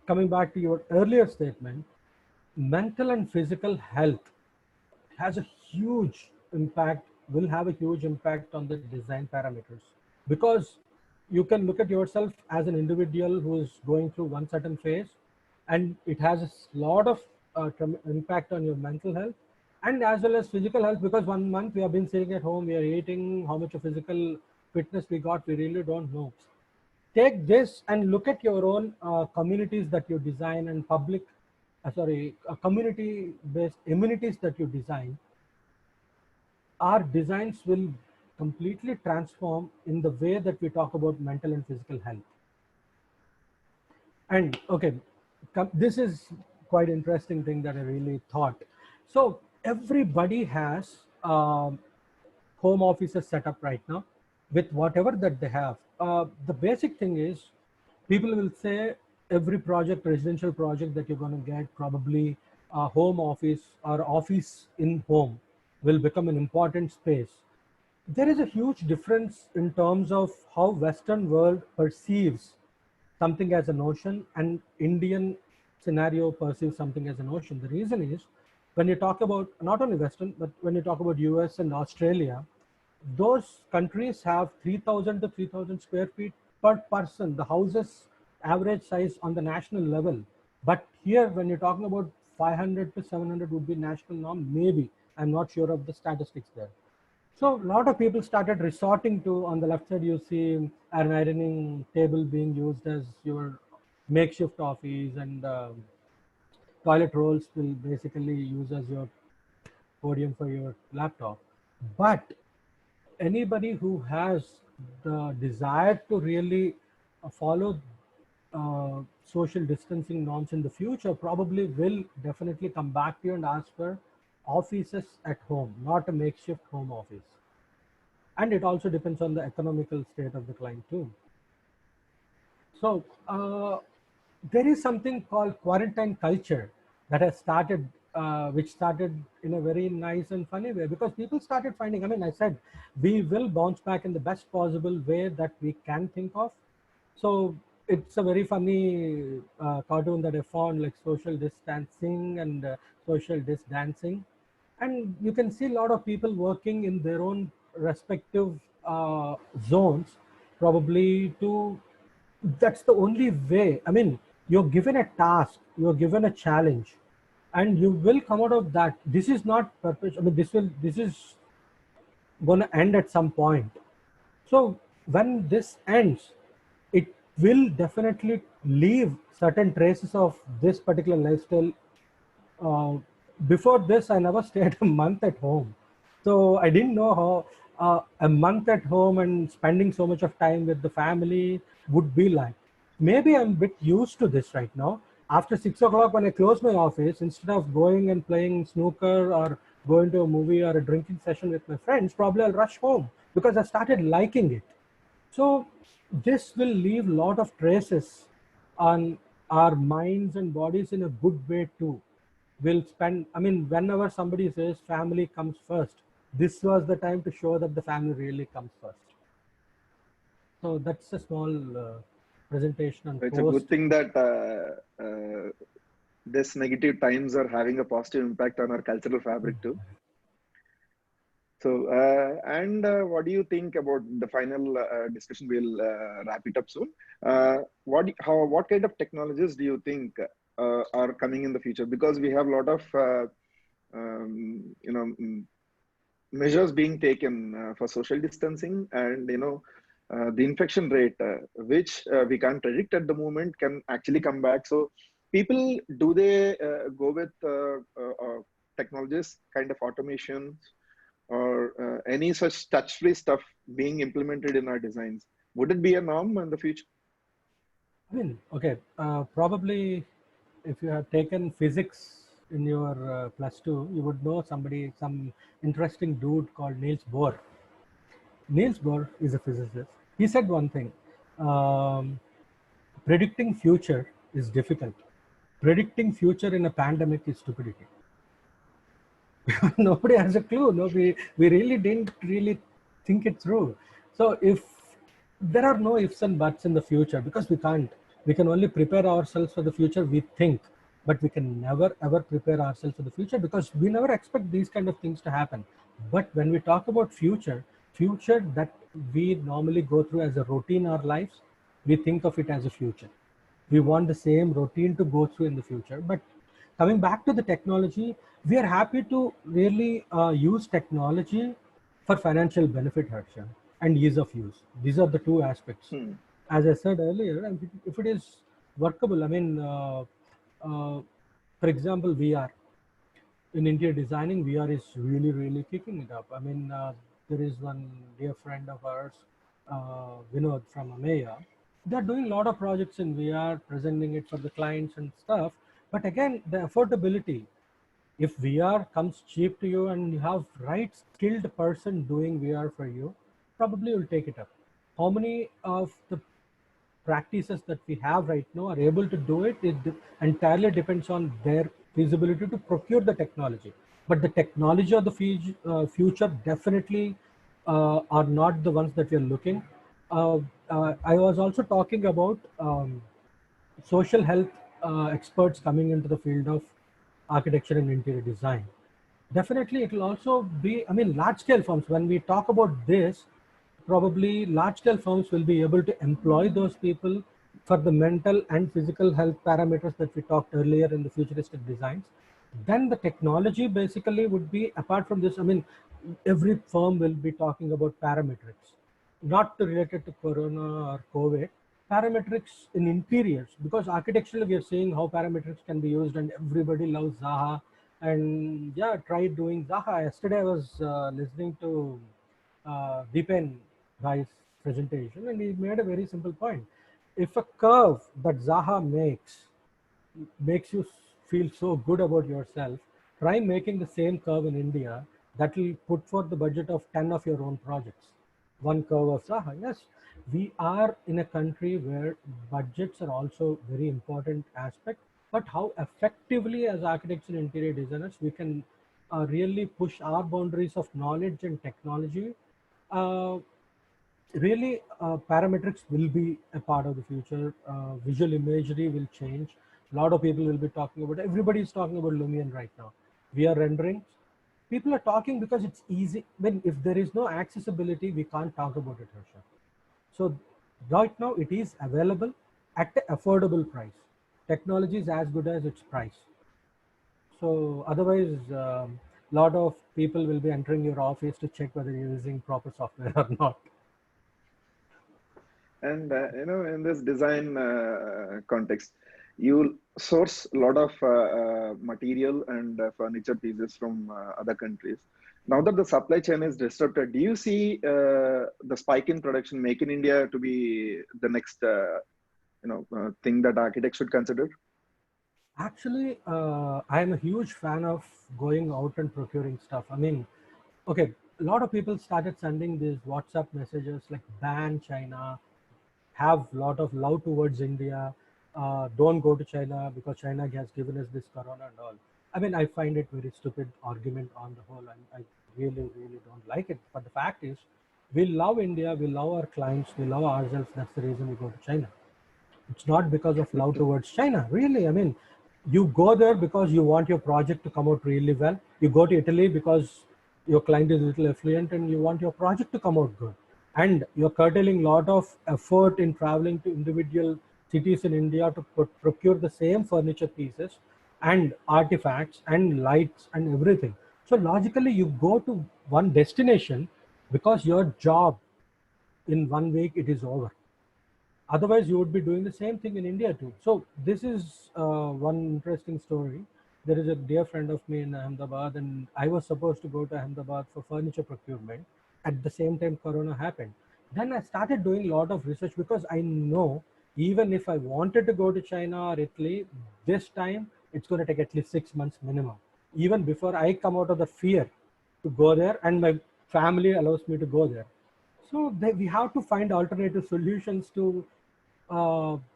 coming back to your earlier statement, mental and physical health has a huge impact, will have a huge impact on the design parameters, because you can look at yourself as an individual who is going through one certain phase, and it has a lot of impact on your mental health and as well as physical health, because 1 month we have been sitting at home, we are eating, how much of physical fitness we got, we really don't know. Take this and look at your own communities that you design and community based amenities that you design. Our designs will completely transform in the way that we talk about mental and physical health. And okay, this is quite interesting thing that I really thought. So everybody has home offices set up right now with whatever that they have. The basic thing is, people will say every project, residential project that you're going to get, probably a home office or office in home will become an important space. There is a huge difference in terms of how Western world perceives something as a notion and Indian scenario perceives something as a notion. The reason is, when you talk about not only Western, but when you talk about US and Australia, those countries have 3,000 to 3,000 square feet per person, the houses average size on the national level. But here, when you're talking about 500 to 700 would be national norm, maybe. I'm not sure of the statistics there. So a lot of people started resorting to, on the left side, you see an ironing table being used as your makeshift office, and toilet rolls will basically use as your podium for your laptop. But anybody who has the desire to really follow social distancing norms in the future probably will definitely come back to you and ask for offices at home, not a makeshift home office. And it also depends on the economical state of the client too. So there is something called quarantine culture that has started, which started in a very nice and funny way, because people started finding, I mean, I said, we will bounce back in the best possible way that we can think of. So it's a very funny cartoon that I found, like social distancing and social dancing. And you can see a lot of people working in their own respective zones, probably to, that's the only way. I mean, you're given a task, you're given a challenge, and you will come out of that. This is not perpetual. I mean, this is going to end at some point. So when this ends, it will definitely leave certain traces of this particular lifestyle. uh, Before this, I never stayed a month at home. So I didn't know how a month at home and spending so much of time with the family would be like. Maybe I'm a bit used to this right now. After 6 o'clock, when I close my office, instead of going and playing snooker or going to a movie or a drinking session with my friends, probably I'll rush home because I started liking it. So this will leave a lot of traces on our minds and bodies in a good way too. We'll spend, I mean, whenever somebody says family comes first, this was the time to show that the family really comes first. So that's a small presentation on It's a post. good thing that this negative times are having a positive impact on our cultural fabric too. So, what do you think about the final discussion? We'll wrap it up soon. What kind of technologies do you think are coming in the future? Because we have a lot of, measures being taken for social distancing, and the infection rate, which we can't predict at the moment, can actually come back. So, people, do they go with technologies, kind of automation, or any such touch-free stuff being implemented in our designs? Would it be a norm in the future? I mean, okay, probably if you have taken physics in your +2, you would know somebody, some interesting dude called Niels Bohr. Niels Bohr is a physicist. He said one thing: um, predicting future is difficult. Predicting future in a pandemic is stupidity. Nobody has a clue. No, we really didn't really think it through. So if there are no ifs and buts in the future, because we can't, we can only prepare ourselves for the future, we think, but we can never ever prepare ourselves for the future because we never expect these kind of things to happen. But when we talk about future that we normally go through as a routine in our lives, we think of it as a future. We want the same routine to go through in the future. But coming back to the technology, we are happy to really use technology for financial benefit, Harsha, and ease of use. These are the two aspects. Hmm. As I said earlier, and if it is workable, I mean, uh, for example, VR. In India, designing VR is really, really kicking it up. I mean, there is one dear friend of ours, Vinod from Ameya. They're doing a lot of projects in VR, presenting it for the clients and stuff. But again, the affordability, if VR comes cheap to you and you have right skilled person doing VR for you, probably you'll take it up. How many of the practices that we have right now are able to do it, entirely depends on their feasibility to procure the technology. But the technology of the future definitely are not the ones that we are looking. I was also talking about social health experts coming into the field of architecture and interior design. Definitely, it will also be, I mean, large scale firms. When we talk about this, probably large scale firms will be able to employ those people for the mental and physical health parameters that we talked earlier in the futuristic designs. Then the technology basically would be, apart from this, I mean, every firm will be talking about parametrics, not related to Corona or COVID, parametrics in interiors, because architecturally we are seeing how parametrics can be used and everybody loves Zaha. And yeah, try doing Zaha. Yesterday I was listening to Deepen Bhai's presentation, and he made a very simple point. If a curve that Zaha makes you feel so good about yourself, try making the same curve in India. That will put forth the budget of 10 of your own projects. One curve of Zaha. Yes, we are in a country where budgets are also very important aspect, but how effectively as architects and interior designers we can really push our boundaries of knowledge and technology. Uh, Really, parametrics will be a part of the future. Visual imagery will change. A lot of people will be talking about, everybody is talking about Lumion right now. We are rendering. People are talking because it's easy. When if there is no accessibility, we can't talk about it, Harsha. So right now it is available at an affordable price. Technology is as good as its price. So otherwise, a lot of people will be entering your office to check whether you're using proper software or not. And in this design context, you source a lot of material and furniture pieces from other countries. Now that the supply chain is disrupted, do you see the spike in production make in India to be the next thing that architects should consider? Actually, I'm a huge fan of going out and procuring stuff. I mean, okay, a lot of people started sending these WhatsApp messages like ban China, have a lot of love towards India, don't go to China because China has given us this corona and all. I mean, I find it very stupid argument on the whole, and I really, really don't like it. But the fact is, we love India, we love our clients, we love ourselves. That's the reason we go to China. It's not because of love towards China, really. I mean, you go there because you want your project to come out really well. You go to Italy because your client is a little affluent and you want your project to come out good. And you're curtailing a lot of effort in traveling to individual cities in India to procure the same furniture pieces and artifacts and lights and everything. So logically, you go to one destination because your job in 1 week it is over. Otherwise you would be doing the same thing in India too. So this is one interesting story. There is a dear friend of me in Ahmedabad, and I was supposed to go to Ahmedabad for furniture procurement. At the same time Corona happened. Then I started doing a lot of research because I know even if I wanted to go to China or Italy, this time it's going to take at least 6 months minimum. Even before I come out of the fear to go there, and my family allows me to go there. So we have to find alternative solutions to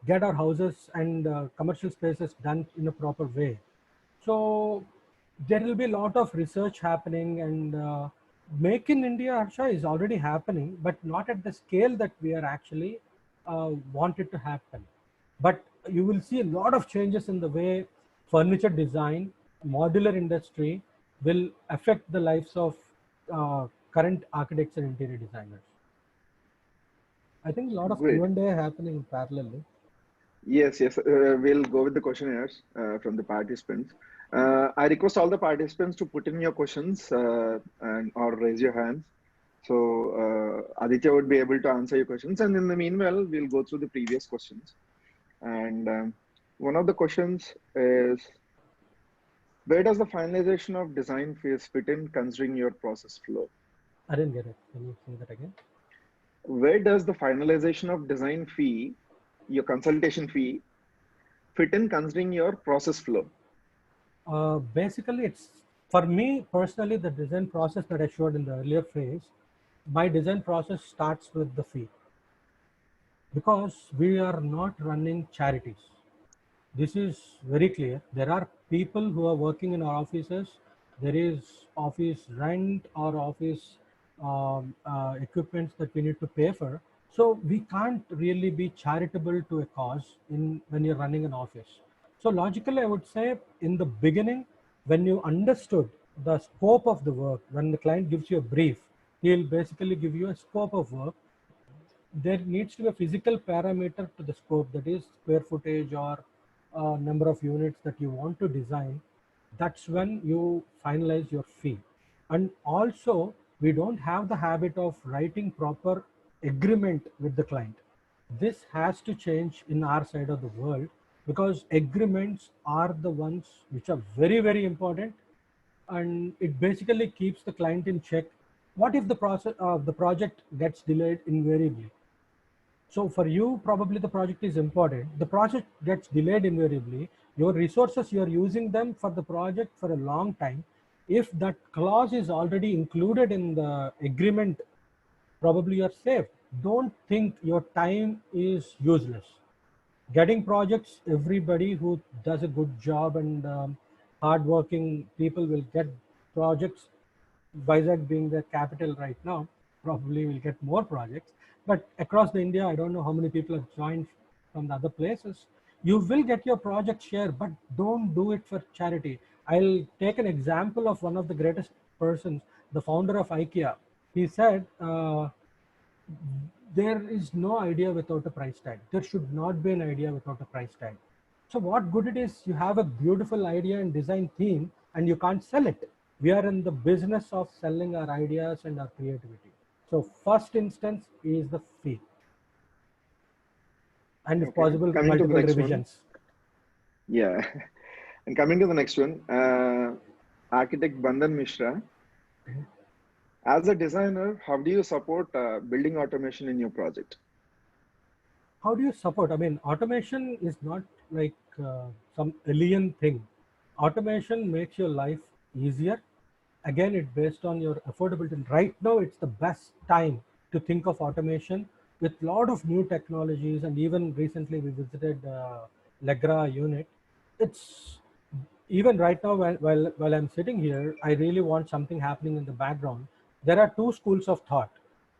get our houses and commercial spaces done in a proper way. So there will be a lot of research happening, and Make in India, Harsha, is already happening, but not at the scale that we are actually want it to happen. But you will see a lot of changes in the way furniture design, modular industry will affect the lives of current architects and interior designers. I think a lot of Great. Q&A happening parallelly. Yes, yes. We'll go with the questionnaires from the participants. I request all the participants to put in your questions and or raise your hands. So Aditya would be able to answer your questions. And in the meanwhile, we'll go through the previous questions. And one of the questions is, where does the finalization of design phase fit in considering your process flow? I didn't get it. Can you say that again? Where does the finalization of design fee, your consultation fee, fit in considering your process flow? Basically, it's for me personally, the design process that I showed in the earlier phase, my design process starts with the fee, because we are not running charities. This is very clear. There are people who are working in our offices. There is office rent or office equipments that we need to pay for. So we can't really be charitable to a cause in when you're running an office. So logically, I would say in the beginning, when you understood the scope of the work, when the client gives you a brief, he'll basically give you a scope of work. There needs to be a physical parameter to the scope, that is square footage or number of units that you want to design. That's when you finalize your fee. And also, we don't have the habit of writing proper agreement with the client. This has to change in our side of the world, because agreements are the ones which are very, very important, and it basically keeps the client in check. What if the process the project gets delayed invariably? So for you, probably the project is important. The project gets delayed invariably. Your resources, you're using them for the project for a long time. If that clause is already included in the agreement, probably you're safe. Don't think your time is useless. Getting projects, everybody who does a good job and hardworking people will get projects. Vizag being the capital right now, probably will get more projects. But across the India, I don't know how many people have joined from the other places. You will get your project share, but don't do it for charity. I'll take an example of one of the greatest persons, the founder of IKEA. He said, there is no idea without a price tag. There should not be an idea without a price tag. So what good it is, you have a beautiful idea and design theme and you can't sell it. We are in the business of selling our ideas and our creativity. So first instance is the fee. And if Okay. possible, Coming to the multiple next one. revisions. Yeah. And coming to the next one, architect Bandhan Mishra. As a designer, how do you support building automation in your project? How do you support? I mean, automation is not like some alien thing. Automation makes your life easier. Again, it's based on your affordability. Right now, it's the best time to think of automation with a lot of new technologies. And even recently, we visited Legra unit. It's even right now, while I'm sitting here, I really want something happening in the background. There are two schools of thought.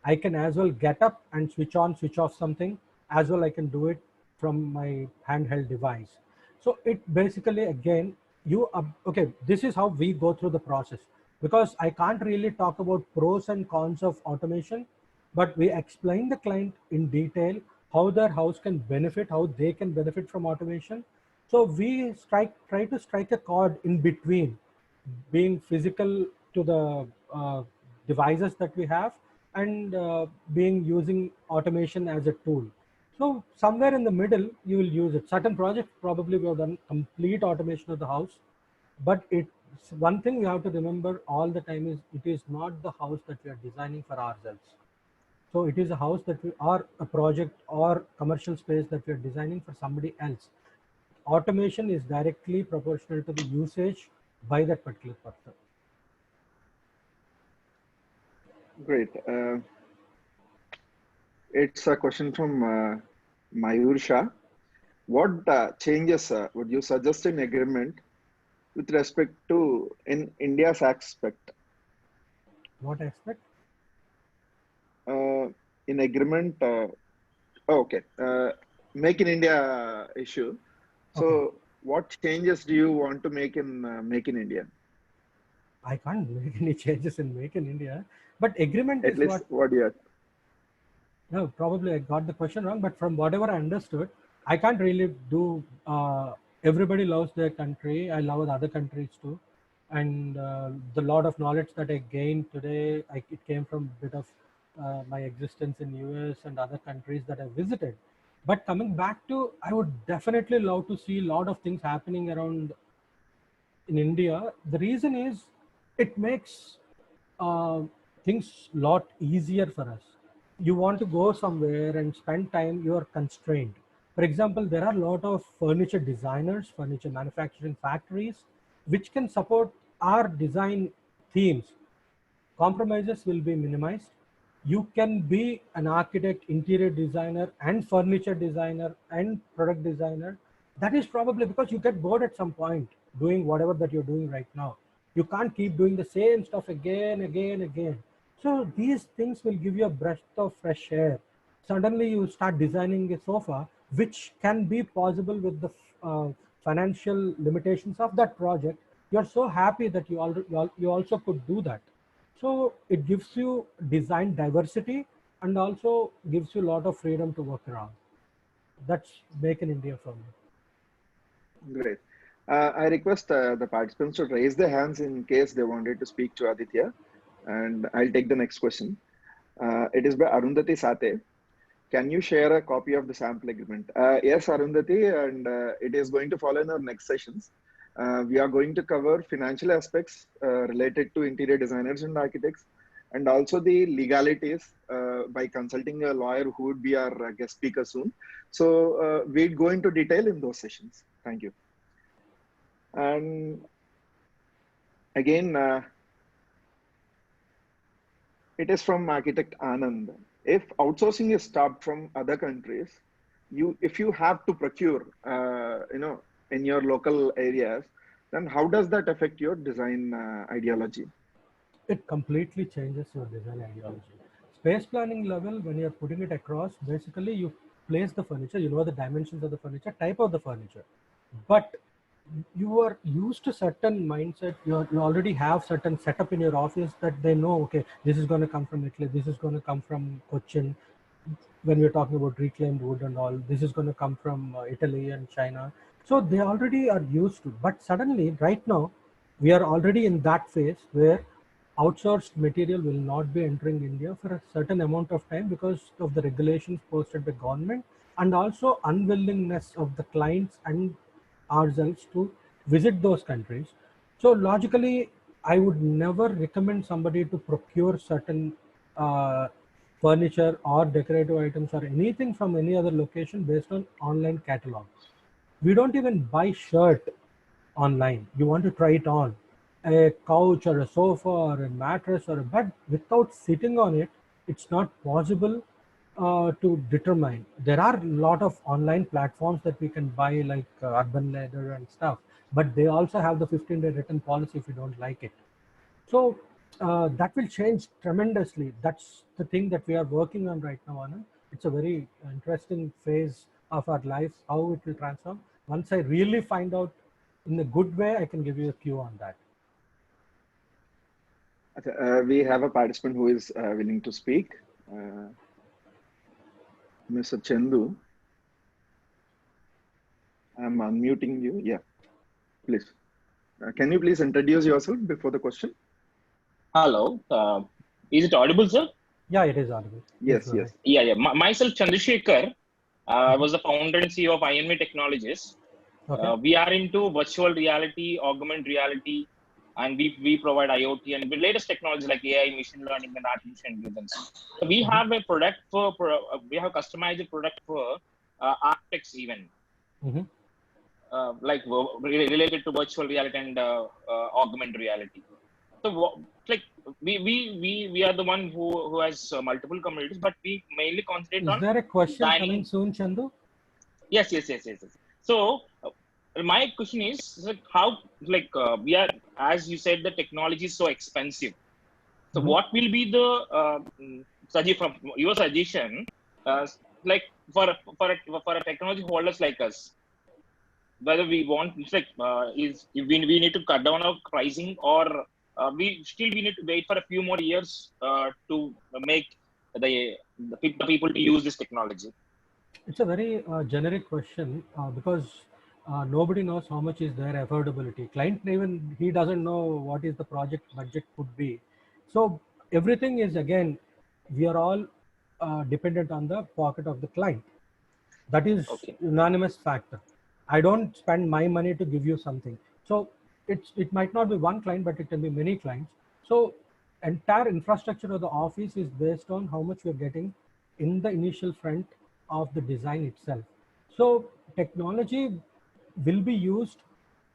I can as well get up and switch on, switch off something, as well I can do it from my handheld device. So it basically, again, okay, this is how we go through the process, because I can't really talk about pros and cons of automation, but we explain the client in detail how their house can benefit, how they can benefit from automation. So we try to strike a chord in between being physical to the devices that we have, and being using automation as a tool. So somewhere in the middle, you will use it. Certain projects probably we have done complete automation of the house, but it's one thing we have to remember all the time is it is not the house that we are designing for ourselves. So it is a house that we, or a project or commercial space that we are designing for somebody else. automation is directly proportional to the usage by that particular person. Great. It's a question from Mayur Shah. What changes would you suggest in agreement with respect to in India's aspect? What aspect? In agreement, okay, Make in India issue. So, Okay. what changes do you want to make in Make in India? I can't make any changes in Make in India, but agreement At is least what. what you are. No, probably I got the question wrong, but from whatever I understood, I can't really do. Everybody loves their country. I love other countries too, and the lot of knowledge that I gained today, it came from a bit of my existence in US and other countries that I visited. But coming back to, I would definitely love to see a lot of things happening around in India. The reason is it makes uh, things lot easier for us. You want to go somewhere and spend time, you are constrained. For example, there are a lot of furniture designers, furniture manufacturing factories, which can support our design themes. Compromises will be minimized. You can be an architect, interior designer, and furniture designer and product designer. That is probably because you get bored at some point doing whatever that you're doing right now. You can't keep doing the same stuff again, again, again. So these things will give you a breath of fresh air. Suddenly you start designing a sofa, which can be possible with the financial limitations of that project. You're so happy that you also could do that. So it gives you design diversity and also gives you a lot of freedom to work around. That's Make in India for me. Great. I request the participants to raise their hands in case they wanted to speak to Aditya, and I'll take the next question. It is by Arundhati Sate. Can you share a copy of the sample agreement? Yes, Arundhati, and it is going to follow in our next sessions. We are going to cover financial aspects related to interior designers and architects, and also the legalities by consulting a lawyer who would be our guest speaker soon. So we'll go into detail in those sessions. Thank you. And again, it is from architect Anand. If outsourcing is stopped from other countries, if you have to procure, in your local areas, then how does that affect your design ideology? It completely changes your design ideology. Space planning level, when you're putting it across, basically you place the furniture, you know the dimensions of the furniture, type of the furniture. But you are used to certain mindset, you already have certain setup in your office that they know, okay, this is going to come from Italy, this is going to come from Cochin. When we're talking about reclaimed wood and all, this is going to come from Italy and China. So they already are used to, but suddenly right now we are already in that phase where outsourced material will not be entering India for a certain amount of time because of the regulations posted by government and also unwillingness of the clients and ourselves to visit those countries. So logically, I would never recommend somebody to procure certain uh, furniture or decorative items or anything from any other location based on online catalog. We don't even buy shirt online. You want to try it on a couch or a sofa or a mattress or a bed without sitting on it. It's not possible to determine. There are a lot of online platforms that we can buy like Urban Leather and stuff, but they also have the 15-day return policy if you don't like it. So that will change tremendously. That's the thing that we are working on right now, Anand. It's a very interesting phase of our lives, how it will transform. Once I really find out in a good way, I can give you a cue on that. We have a participant who is willing to speak. Mr. Chandu, I'm unmuting you. Yeah, please. Can you please introduce yourself before the question? Hello. Is it audible, sir? Yeah, it is audible. Yes, yes. Yeah. Myself, Chandrasekhar. I was the founder and CEO of INV Technologies. Okay. We are into virtual reality, augmented reality, and we provide IoT and the latest technology like AI, machine learning, and artificial intelligence. So we have a product we have customized a product for architects even. Mm-hmm. related to virtual reality and augmented reality. So like we are the one who has multiple communities, but we mainly concentrate Is on there a question designing. coming soon, Chandu? Yes. So my question is like how, like we are, as you said, the technology is so expensive. So what will be the from your suggestion, uh, like for a technology holders like us, whether we want, it's like is we need to cut down our pricing, or we need to wait for a few more years to make the, the people to use this technology? It's a very generic question because nobody knows how much is their affordability. Client, even he doesn't know what is the project budget could be. So everything is, again, we are all dependent on the pocket of the client. That is Okay. unanimous factor. I don't spend my money to give you something. So it might not be one client, but it can be many clients. So entire infrastructure of the office is based on how much we're getting in the initial front of the design itself. So technology will be used.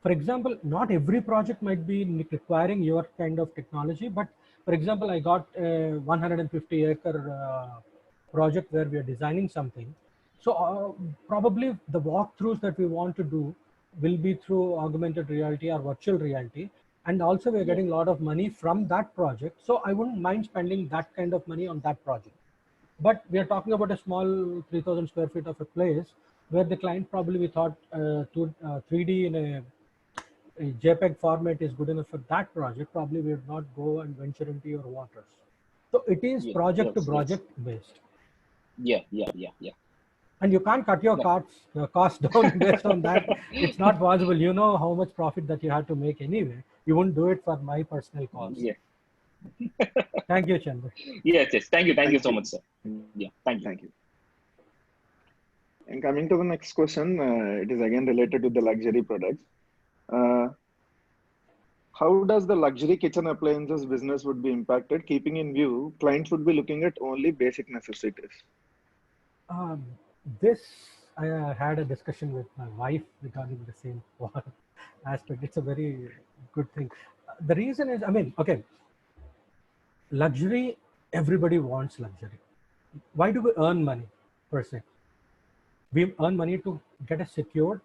For example, not every project might be requiring your kind of technology, but for example, I got a 150-acre project where we are designing something. So probably the walkthroughs that we want to do will be through augmented reality or virtual reality. And also we're getting a lot of money from that project. So I wouldn't mind spending that kind of money on that project. But we are talking about a small 3,000 square feet of a place where the client probably we thought 3D in a JPEG format is good enough for that project. Probably we would not go and venture into your waters. So it is project to project based. Yeah. And you can't cut your costs down based on that. It's not possible. You know how much profit that you have to make anyway. You won't do it for my personal cost. Yeah. Thank you, Chandra. Yes. Thank you so much, sir. Yeah, thank you. And coming to the next question, it is again related to the luxury products. How does the luxury kitchen appliances business would be impacted, keeping in view clients would be looking at only basic necessities? This I had a discussion with my wife regarding the same aspect. It's a very good thing. The reason is, I mean, okay, luxury, everybody wants luxury. Why do we earn money per se? We earn money to get a secured,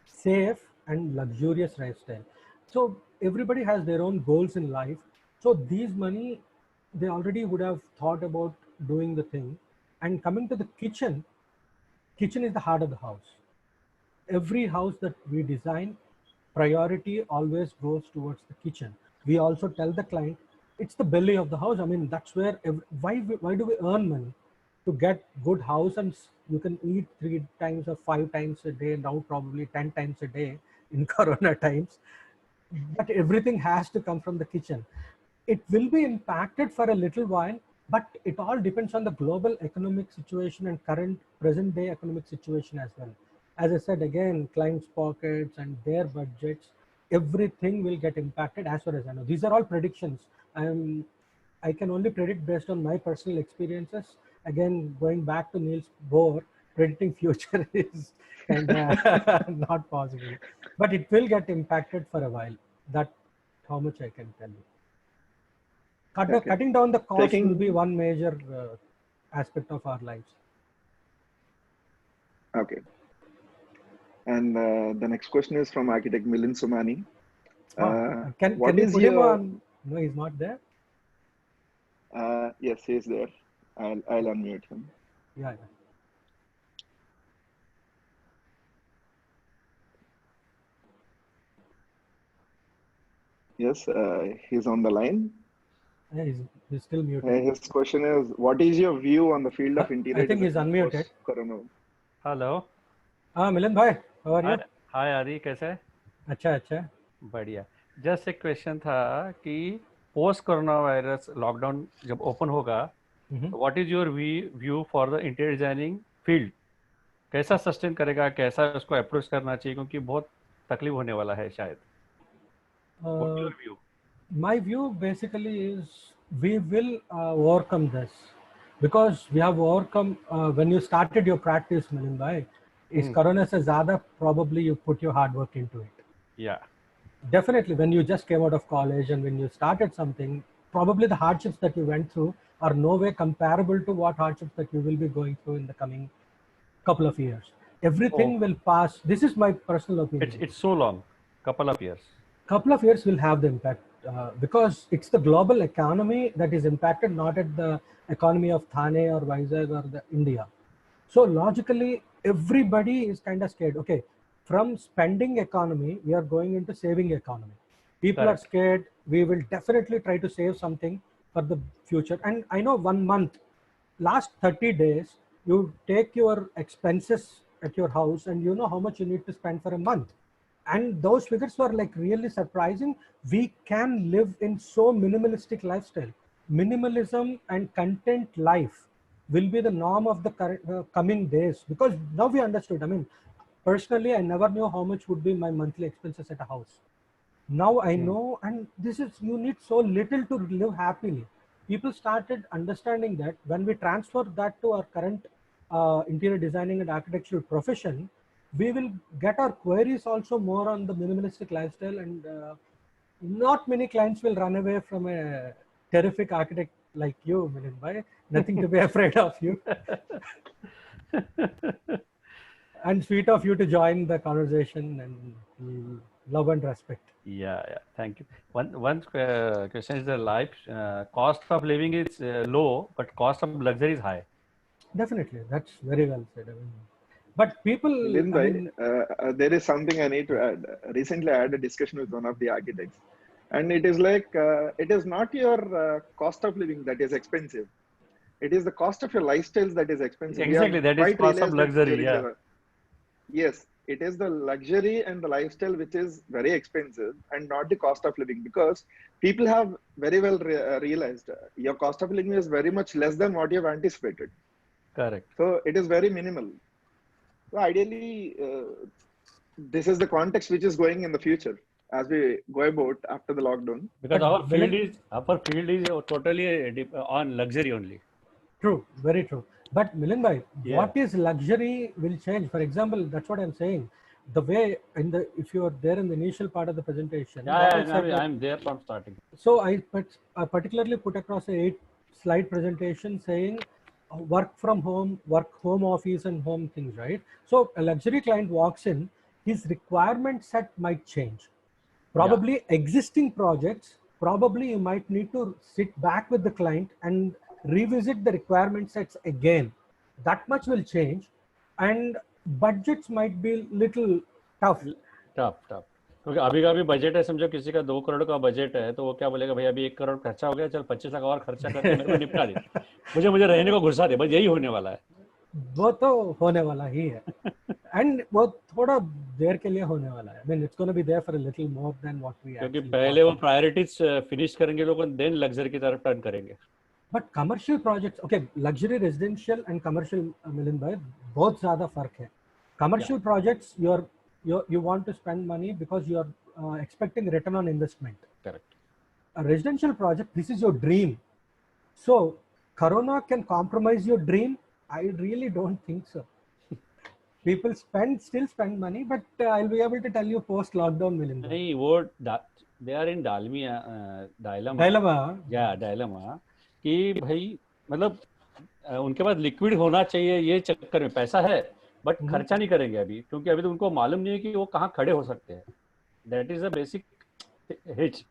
safe, and luxurious lifestyle. So everybody has their own goals in life. So these money, they already would have thought about doing the thing. And coming to the kitchen is the heart of the house. Every house that we design, priority always goes towards the kitchen. We also tell the client it's the belly of the house. I mean, that's where why do we earn money? To get good house, and you can eat 3 times or 5 times a day, now probably 10 times a day in corona times, but everything has to come from the kitchen. It will be impacted for a little while, but it all depends on the global economic situation and current present day economic situation as well. As I said, again, clients' pockets and their budgets, everything will get impacted as far as I know. These are all predictions. I can only predict based on my personal experiences. Again, going back to Niels Bohr, predicting future is kind of not possible, but it will get impacted for a while. That how much I can tell you. Cutting down the cost will be one major aspect of our lives. Okay. And the next question is from architect Milind Somani. Can you put him on? No, he's not there. Yes, he's there. I'll unmute him. Yeah. Yes, he's on the line. Yeah, he's still muted. His question is, what is your view on the field of interior I think he's unmuted. Corona? Hello Milind भाई, how are you? हाय आदि, कैसे है? अच्छा बढ़िया. Just एक question था कि post corona virus lockdown जब ओपन होगा, what is your view for the interior designing field? कैसा सस्टेन करेगा, कैसा उसको अप्रोच करना चाहिए, क्योंकि बहुत तकलीफ होने वाला है शायद. What's your view? My view basically is we will overcome this, because we have overcome when you started your practice, Milind bhai, इस कोरोना से ज़्यादा probably you put your hard work into it. Yeah. Definitely, when you just came out of college and when you started something, probably the hardships that you went through are no way comparable to what hardships that you will be going through in the coming couple of years. Everything will pass. This is my personal opinion. It's so long, couple of years. Couple of years will have the impact because it's the global economy that is impacted, not at the economy of Thane or Vizag or the India. So logically, everybody is kind of scared. Okay, from spending economy, we are going into saving economy. People Correct. are scared. We will definitely try to save something for the future. And I know 1 month, last 30 days, you take your expenses at your house and you know how much you need to spend for a month. And those figures were like really surprising. We can live in so minimalistic lifestyle. Minimalism and content life will be the norm of the coming days, because now we understood. I mean, personally, I never knew how much would be my monthly expenses at a house. Now I know, and this is, you need so little to live happily. People started understanding that when we transfer that to our current interior designing and architectural profession, we will get our queries also more on the minimalistic lifestyle, and not many clients will run away from a terrific architect like you, Milind bhai. Nothing to be afraid of you. And sweet of you to join the conversation, and love and respect. Yeah, thank you. One question is the life cost of living is low, but cost of luxury is high. Definitely, that's very well said. I mean, but people, Milind I bhai, mean, there is something I need to add. Recently, I had a discussion with one of the architects, and it is like it is not your cost of living that is expensive. It is the cost of your lifestyles that is expensive. We have Exactly, that is quite cost of realized that luxury. during Yeah, the yes, it is the luxury and the lifestyle which is very expensive and not the cost of living, because people have very well realized your cost of living is very much less than what you have anticipated. correct. So it is very minimal. So ideally, this is the context which is going in the future as we go about after the lockdown. Because but our field is totally on luxury only. true, very true. But Milind bhai, Yeah. what is luxury will change. For example, that's what I'm saying. The way in the, if you are there in the initial part of the presentation, what I said that, I'm there from starting. so I particularly put across a 8-slide presentation saying work from home, work home office and home things, right? So a luxury client walks in, his requirement set might change. Probably existing projects, probably you might need to sit back with the client and revisit the requirement sets again. That much will change, and budgets might be little tough. Tough क्योंकि अभी का भी budget है, समझो किसी का 2 करोड़ का budget है तो वो क्या बोलेगा, भाई अभी 1 करोड़ खर्चा हो गया, चल 25 लाख और खर्चा करके मेरे को निपटा दे, मुझे रहने को घुसा दे, बस यही होने वाला है. वो तो होने वाला ही है, एंड वो थोड़ा देर के लिए होने वाला है. I mean, it's going to be there for a little more than what we क्योंकि actually पहले वो thought. प्रायोरिटीज फिनिश करेंगे लोग, देन लग्जरी की तरफ टर्न करेंगे. But commercial projects, okay, luxury residential and commercial, Milind bhai, बहुत ज़्यादा फर्क है. Commercial projects, you want to spend money because you are expecting return on investment. Correct. A residential project, this is your dream. So Corona can compromise your dream? I really don't think so. People still spend money, but I'll be able to tell you post lockdown, Milind bhai. नहीं, वो they are in dilemma. Yeah, dilemma कि भाई मतलब उनके पास liquid होना चाहिए, ये चक्कर में पैसा है बट खर्चा नहीं करेंगे अभी, क्योंकि अभी तो उनको मालूम नहीं है कि वो कहाँ खड़े हो सकते हैं. That is a basic hitch.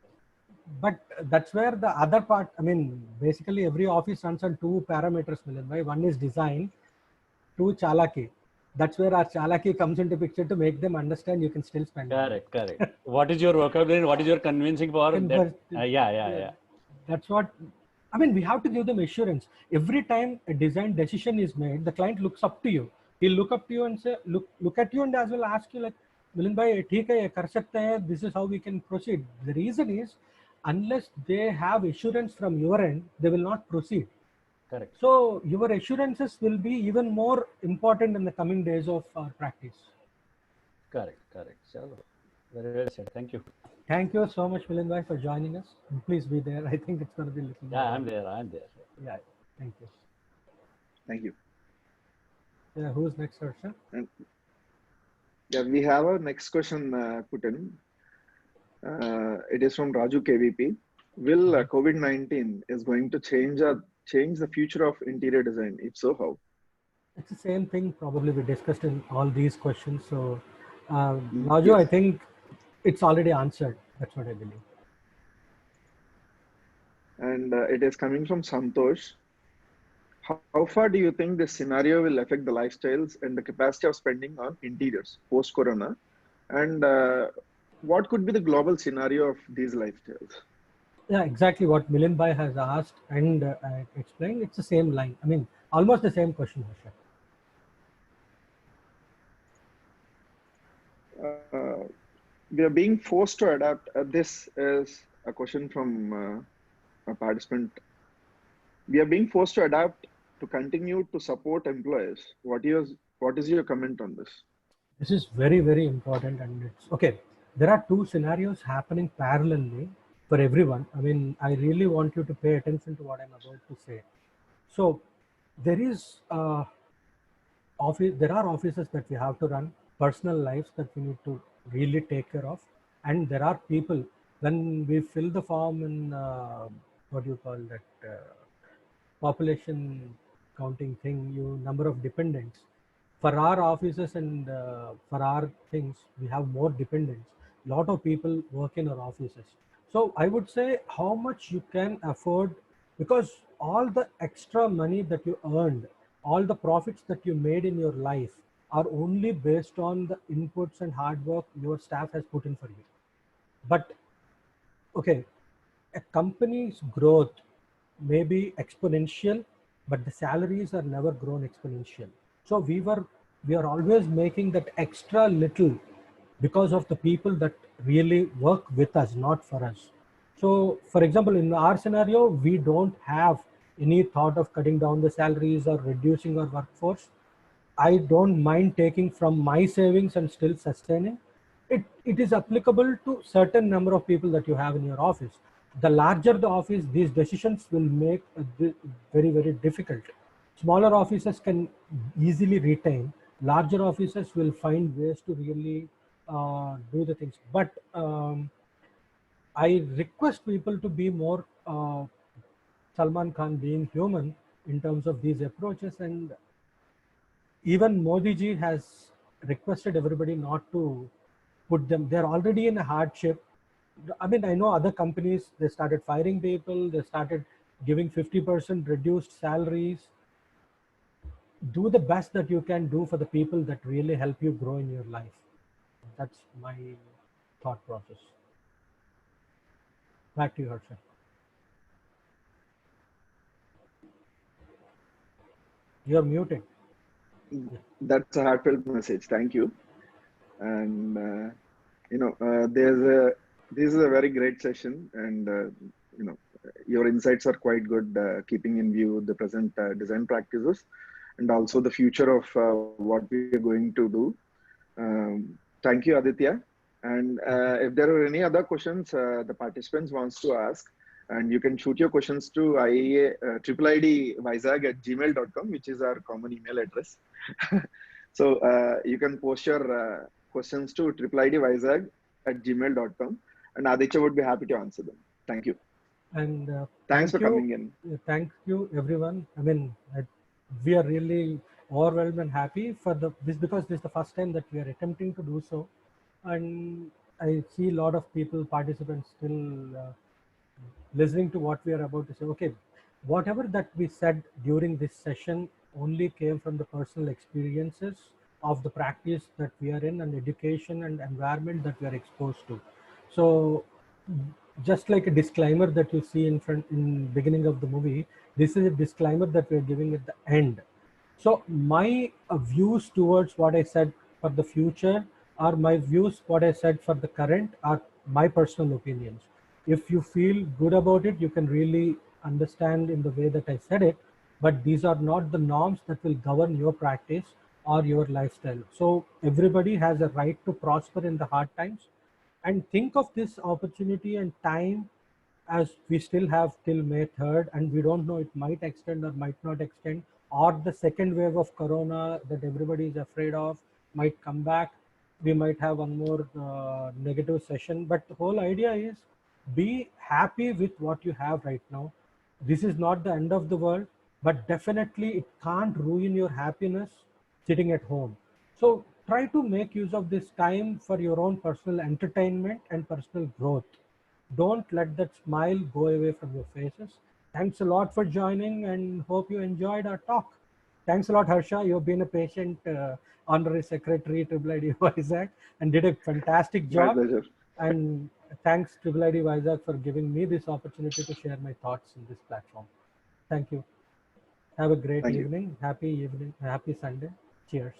But that's where the other part, I mean, basically every office runs on 2 parameters, Milind bhai. One is design, 2 chalaki. That's where our chalaki comes into picture to make them understand you can still spend. Correct. What is your vocabulary? What is your convincing power? Yeah. That's what, I mean, we have to give them assurance. Every time a design decision is made, the client looks up to you. He'll look up to you and say, look at you and as well ask you like, Milind bhai, theek hai, ye kar sakte hai, this is how we can proceed. The reason is, unless they have assurance from your end, they will not proceed. Correct. So your assurances will be even more important in the coming days of our practice. Correct. Chalo. Very well said. Thank you. Thank you so much, Milind bhai, for joining us. Please be there. I think it's going to be a little. Yeah, I'm there. Yeah, thank you. Thank you. Yeah, who's next, Harsha? Yeah, we have our next question put in. It is from Raju KVP. Will COVID-19 is going to change the future of interior design? If so, how? It's the same thing probably we discussed in all these questions. So, Raju, I Yes. think it's already answered. That's what I believe. And it is coming from Santosh. How far do you think this scenario will affect the lifestyles and the capacity of spending on interiors post-corona? And what could be the global scenario of these lifestyles? Yeah, exactly what Milind Bhai has asked and I explained. It's the same line. I mean, almost the same question, Harsha. We are being forced to adapt. This is a question from a participant. We are being forced to adapt to continue to support employers. What is your comment on this? This is very, very important. And it's okay. There are two scenarios happening parallelly for everyone. I mean, I really want you to pay attention to what I'm about to say. So, there is there are offices that we have to run, personal lives that we need to really take care of, and there are people when we fill the form in what do you call that population counting thing, you number of dependents. For our offices and for our things, we have more dependents. Lot of people work in our offices. So I would say how much you can afford, because all the extra money that you earned, all the profits that you made in your life are only based on the inputs and hard work your staff has put in for you. But okay, a company's growth may be exponential, but the salaries are never grown exponential. So we are always making that extra little because of the people that really work with us, not for us. So for example, in our scenario, we don't have any thought of cutting down the salaries or reducing our workforce. I don't mind taking from my savings and still sustaining. It is applicable to certain number of people that you have in your office. The larger the office, these decisions will make very, very difficult. Smaller offices can easily retain. Larger offices will find ways to really do the things. But I request people to be more Salman Khan being human in terms of these approaches, and even Modi ji has requested everybody not to put them, they're already in a hardship. I mean, I know other companies, they started firing people, they started giving 50% reduced salaries. Do the best that you can do for the people that really help you grow in your life. That's my thought process. Back to you, Harsha. You're muted. That's a heartfelt message. Thank you. And this is a very great session, and your insights are quite good, keeping in view the present design practices and also the future of what we are going to do. Thank you, Aditya. And if there are any other questions the participants wants to ask, and you can shoot your questions to IIIDVizag@gmail.com, which is our common email address. So you can post your questions to IIIDVizag@gmail.com, and Aditya would be happy to answer them. Thank you. And Thanks for coming in. Thank you, everyone. I mean, we are really overwhelmed and happy for this, because this is the first time that we are attempting to do so. And I see a lot of people, participants still listening to what we are about to say. Okay, whatever that we said during this session only came from the personal experiences of the practice that we are in and education and environment that we are exposed to. So just like a disclaimer that you see in beginning of the movie, this is a disclaimer that we are giving at the end. So my views towards what I said for the future, or my views what I said for the current, are my personal opinions. If you feel good about it, you can really understand in the way that I said it, but these are not the norms that will govern your practice or your lifestyle. So everybody has a right to prosper in the hard times, and think of this opportunity and time as we still have till May 3rd, and we don't know, it might extend or might not extend, or the second wave of corona that everybody is afraid of might come back. we might have one more negative session. But the whole idea is be happy with what you have right now. This is not the end of the world, but definitely it can't ruin your happiness sitting at home. So try to make use of this time for your own personal entertainment and personal growth. Don't let that smile go away from your faces. Thanks a lot for joining and hope you enjoyed our talk. Thanks a lot, Harsha. You've been a patient honorary secretary to IIIT Vizag and did a fantastic My job. pleasure. And thanks to IIIT Vizag for giving me this opportunity to share my thoughts in this platform. Thank you. Have a great Thank you. evening. Happy evening. Happy Sunday. Cheers.